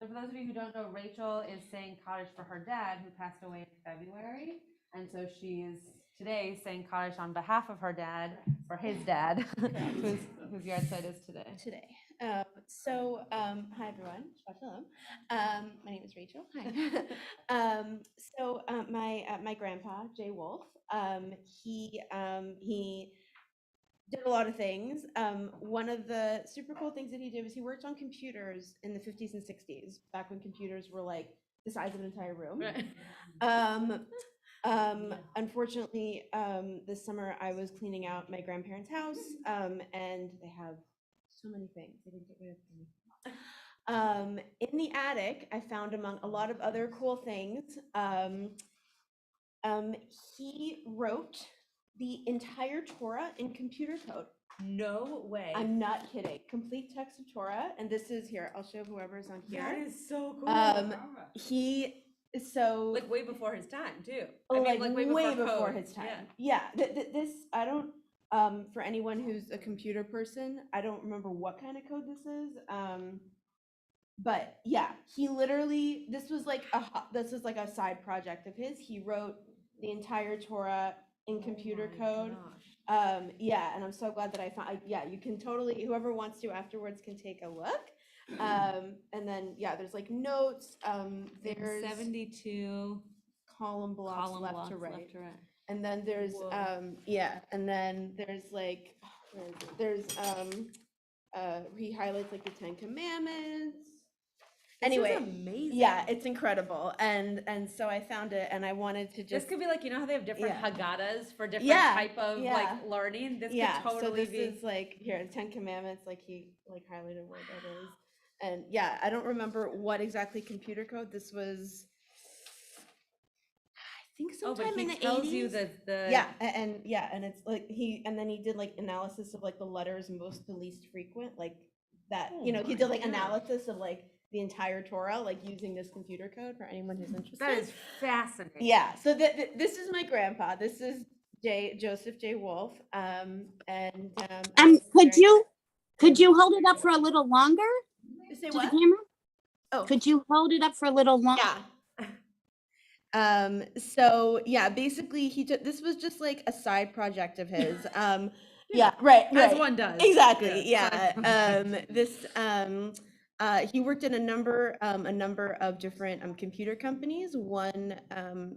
Speaker 3: So for those of you who don't know, Rachel is saying Kaddish for her dad who passed away in February. And so she's today saying Kaddish on behalf of her dad, for his dad, whose yard site is today.
Speaker 5: Today. Hi everyone. Shabbat shalom. My name is Rachel. Hi. My grandpa Jay Wolf. He did a lot of things. One of the super cool things that he did was he worked on computers in the 50s and 60s, back when computers were like the size of an entire room.
Speaker 3: Right.
Speaker 5: Unfortunately, this summer I was cleaning out my grandparents' house, and they have so many things. They didn't get rid of anything. In the attic, I found among a lot of other cool things, he wrote the entire Torah in computer code.
Speaker 3: No way.
Speaker 5: I'm not kidding. Complete text of Torah, and this is here. I'll show whoever's on here.
Speaker 3: That is so cool.
Speaker 5: Like
Speaker 3: way before his time too.
Speaker 5: way before
Speaker 3: code.
Speaker 5: his time. Yeah. This I don't. For anyone who's a computer person, I don't remember what kind of code this is. But yeah, he literally. This was like a side project of his. He wrote the entire Torah in computer code. Yeah, and I'm so glad that I found. You can totally. Whoever wants to afterwards can take a look. And then there's like notes. There's
Speaker 3: 72
Speaker 5: column blocks left to right.
Speaker 3: left to right.
Speaker 5: And then there's and then there's like he highlights like the 10 Commandments. Anyway,
Speaker 3: amazing.
Speaker 5: yeah, it's incredible. And so I found it and I wanted to just
Speaker 3: This could be like, you know how they have different
Speaker 5: Yeah.
Speaker 3: Haggadahs for different
Speaker 5: Yeah,
Speaker 3: type of
Speaker 5: yeah.
Speaker 3: like learning? This
Speaker 5: yeah,
Speaker 3: could totally
Speaker 5: so this
Speaker 3: be.
Speaker 5: is like here, 10 Commandments, like he like highlighted where that is. And yeah, I don't remember what exactly computer code this was. I think sometime
Speaker 3: but he
Speaker 5: in the
Speaker 3: tells
Speaker 5: 80s.
Speaker 3: you that the
Speaker 5: And it's like then he did like analysis of like the letters most the least frequent, like that,
Speaker 3: Oh
Speaker 5: he
Speaker 3: my
Speaker 5: did like
Speaker 3: gosh.
Speaker 5: analysis of like the entire Torah, like using this computer code for anyone who's interested.
Speaker 3: that is fascinating.
Speaker 5: Yeah, so this is my grandpa. This is Joseph J. Wolf.
Speaker 10: Could you hold it up for a little longer
Speaker 5: Say
Speaker 10: to the
Speaker 5: what?
Speaker 10: camera?
Speaker 5: Oh.
Speaker 10: Could you hold it up for a little longer?
Speaker 5: Yeah. So yeah, basically this was just like a side project of his. Yeah, right.
Speaker 3: As one does.
Speaker 5: Exactly.
Speaker 3: Yeah.
Speaker 5: He worked in a number of different computer companies. One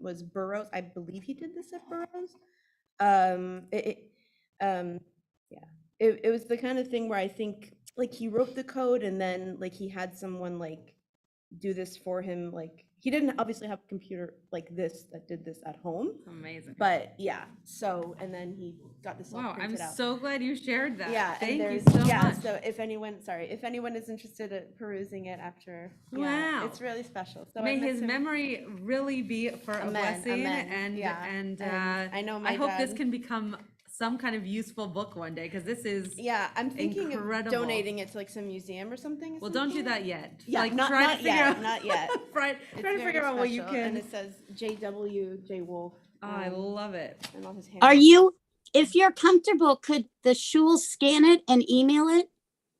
Speaker 5: was Burroughs. I believe he did this at Burroughs. It was the kind of thing where I think like he wrote the code and then like he had someone like do this for him. Like he didn't obviously have a computer like this that did this at home.
Speaker 3: Amazing.
Speaker 5: But yeah, so and then he got this all
Speaker 3: Wow, I'm
Speaker 5: printed out.
Speaker 3: so glad you shared that.
Speaker 5: Yeah,
Speaker 3: Thank you
Speaker 5: and
Speaker 3: so much.
Speaker 5: so if anyone is interested in perusing it after,
Speaker 3: Wow.
Speaker 5: it's really special. So I
Speaker 3: May
Speaker 5: miss
Speaker 3: his
Speaker 5: him.
Speaker 3: memory really be for a
Speaker 5: Amen,
Speaker 3: blessing,
Speaker 5: amen.
Speaker 3: and
Speaker 5: Yeah,
Speaker 3: and
Speaker 5: and I know
Speaker 3: I
Speaker 5: my
Speaker 3: hope this
Speaker 5: dad-
Speaker 3: can become some kind of useful book one day, because this is
Speaker 5: Yeah, I'm thinking
Speaker 3: incredible.
Speaker 5: of donating it to like some museum or something.
Speaker 3: Well, don't do that yet.
Speaker 5: Yeah,
Speaker 3: like,
Speaker 5: not,
Speaker 3: try
Speaker 5: not
Speaker 3: to figure
Speaker 5: yet,
Speaker 3: out,
Speaker 5: not yet.
Speaker 3: try
Speaker 5: It's
Speaker 3: to
Speaker 5: very
Speaker 3: figure out what you
Speaker 5: special,
Speaker 3: can.
Speaker 5: And it says J.W. J. Wolf.
Speaker 3: Oh, I love it.
Speaker 5: And all his
Speaker 10: Are
Speaker 5: handles.
Speaker 10: you, if you're comfortable, could the shul scan it and email it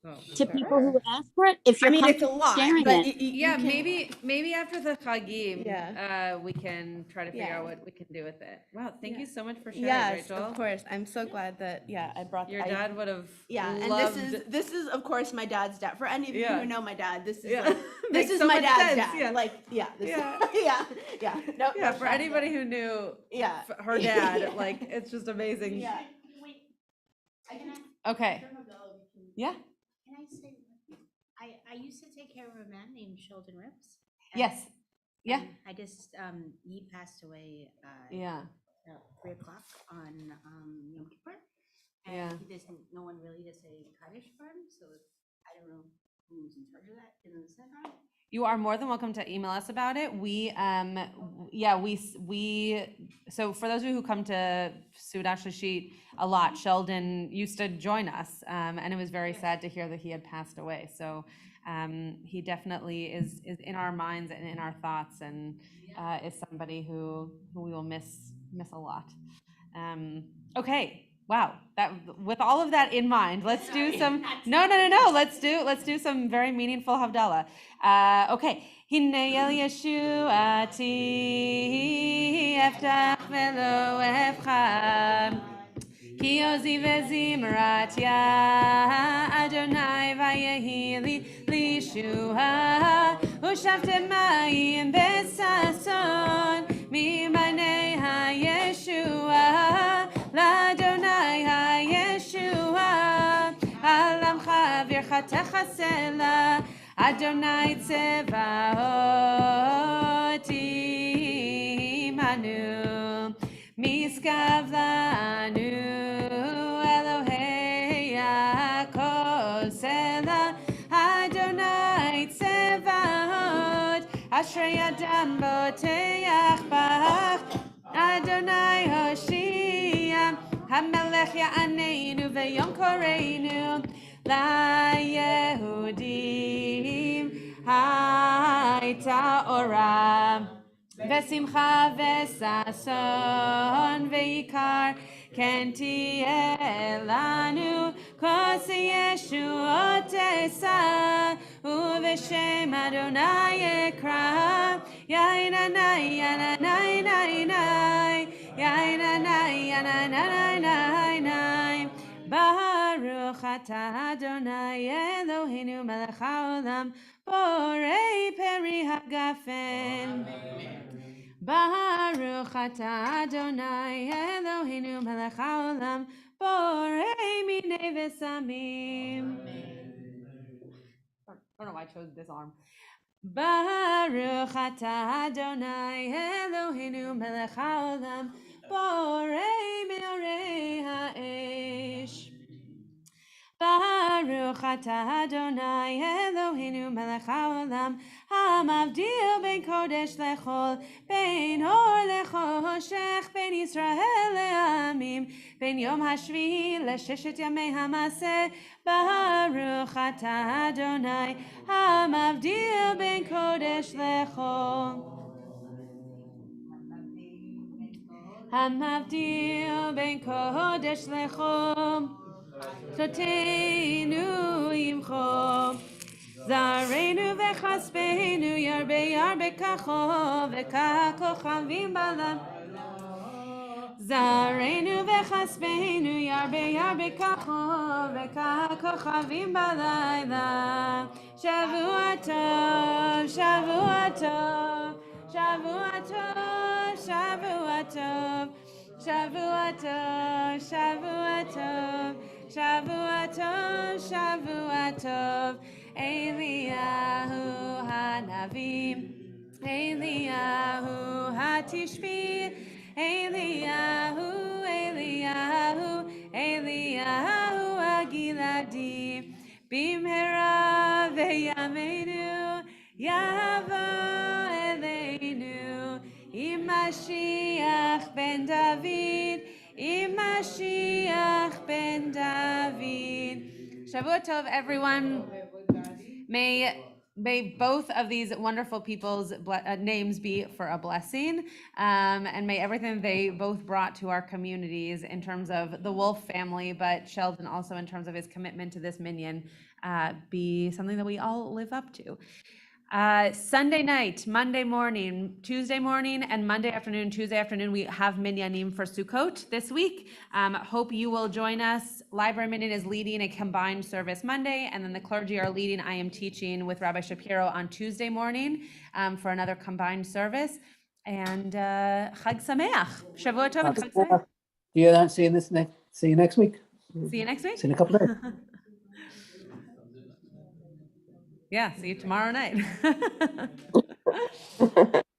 Speaker 3: Oh,
Speaker 10: to people who ask for it? If
Speaker 5: I
Speaker 10: you're
Speaker 5: mean, it's a
Speaker 10: comfortable
Speaker 5: lot,
Speaker 10: sharing
Speaker 5: but
Speaker 10: it.
Speaker 3: yeah, maybe after the Chagim,
Speaker 5: Yeah.
Speaker 3: we can try to figure out what we can do with it. Wow, thank you so much for sharing,
Speaker 5: Yes,
Speaker 3: Rachel.
Speaker 5: of course. I'm so glad that I brought
Speaker 3: Your dad would have
Speaker 5: and
Speaker 3: loved.
Speaker 5: this is of course my dad's dad. For any of you
Speaker 3: Yeah.
Speaker 5: who know my dad, this is
Speaker 3: Yeah.
Speaker 5: like, this
Speaker 3: Makes
Speaker 5: is
Speaker 3: so
Speaker 5: my
Speaker 3: much
Speaker 5: dad's
Speaker 3: sense,
Speaker 5: dad.
Speaker 3: yeah.
Speaker 5: Like this,
Speaker 3: Yeah.
Speaker 5: No,
Speaker 3: Yeah,
Speaker 5: no
Speaker 3: for
Speaker 5: shock
Speaker 3: anybody
Speaker 5: there.
Speaker 3: who knew
Speaker 5: Yeah.
Speaker 3: her dad,
Speaker 5: Yeah.
Speaker 3: like it's just amazing.
Speaker 5: Yeah.
Speaker 11: Wait, I can
Speaker 3: Okay. Yeah.
Speaker 11: Can I say, I used to take care of a man named Sheldon Rips.
Speaker 3: Yes. Yeah.
Speaker 11: and I just, he passed away,
Speaker 3: Yeah.
Speaker 11: at 3:00 on, Yom Kippur.
Speaker 3: Yeah.
Speaker 11: And there's no one really to say Kaddish for him, so I don't know who's in charge of that in the synagogue.
Speaker 3: You are more than welcome to email us about it. So for those of you who come to Sudash Lashit a lot, Sheldon used to join us, and it was very sad to hear that he had passed away. So He definitely is in our minds and in our thoughts, and is somebody who we will miss a lot. Okay. Wow. That, with all of that in mind, let's do some. No. Let's do some very meaningful Havdalah. Okay. Hinei el Yeshuati eftach velo evcha. Ki ozi vezimrat ya Adonai vayehi li shua Ushavtem mayim besason mimanei ha-Yeshua L'Adonai ha-Yeshua Alamcha virchatecha sela Adonai tzevaot imanu Miskav lanu Elohei Yaakov Sela Adonai Tzevaot Ashrei Adam Boteach Bach Adonai Hoshia Hamelech Ya'aneinu V'yom Koreinu LaYehudim Hayta Orah Vesimcha vesason veikar kenti elanu kosi Yeshuot esa uveshem Adonai ekra yainanai yananai nai yainanai yananai nai Baruch atah Adonai Eloheinu melech haolam borei peri hagafen. Baruch atah Adonai Eloheinu melech haolam borei minei v'samim. I don't know why I chose this arm. Baruch atah Adonai Eloheinu melech haolam borei me'orei ha'esh. Baruch atah Adonai Eloheinu melech haolam hamavdil ben kodesh lechol ben or lechoshech ben Yisrael le'amim ben yom hashvi le'sheshet yamei hamaseh Baruch atah Adonai hamavdil ben kodesh lechol hamavdil ben kodesh lechol Soteinu imcho Zareinu v'chaspeinu yarbe yarbe kacho v'kakochavim balam Zareinu v'chaspeinu yarbe yarbe kacho v'kakochavim balayla Shavua tov, Shavua tov, Shavua tov, Shavua tov Shavua tov, Shavua tov, Shavua tov, Shavua tov, Eliyahu hanavim, Eliyahu hatishbi, Eliyahu, Eliyahu, Eliyahu agiladi, bimhera ve'yameinu, yavo eleinu, Mashiach ben David, Mashiach ben David. Shavua Tov, everyone. May both of these wonderful people's names be for a blessing, and may everything they both brought to our communities in terms of the Wolf family, but Sheldon also in terms of his commitment to this minyan, be something that we all live up to. Sunday night, Monday morning, Tuesday morning, and Monday afternoon, Tuesday afternoon, we have Minyanim for Sukkot this week. Hope you will join us. Library Minyan is leading a combined service Monday, and then the clergy are leading I Am Teaching with Rabbi Shapiro on Tuesday morning for another combined service. And Chag Sameach. Shavua Tov and Chag Sameach.
Speaker 8: See you next week.
Speaker 3: See you next week.
Speaker 8: See you in a couple of days.
Speaker 3: Yeah, see you tomorrow night.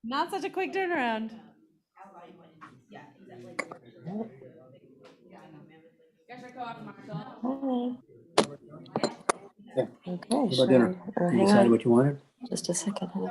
Speaker 3: Not such a quick turnaround.
Speaker 11: Yeah, exactly.
Speaker 8: Yeah.
Speaker 12: Okay,
Speaker 8: What about dinner?
Speaker 12: sure.
Speaker 8: You
Speaker 12: Hang
Speaker 8: decided
Speaker 12: on
Speaker 8: what you wanted?
Speaker 12: just a second.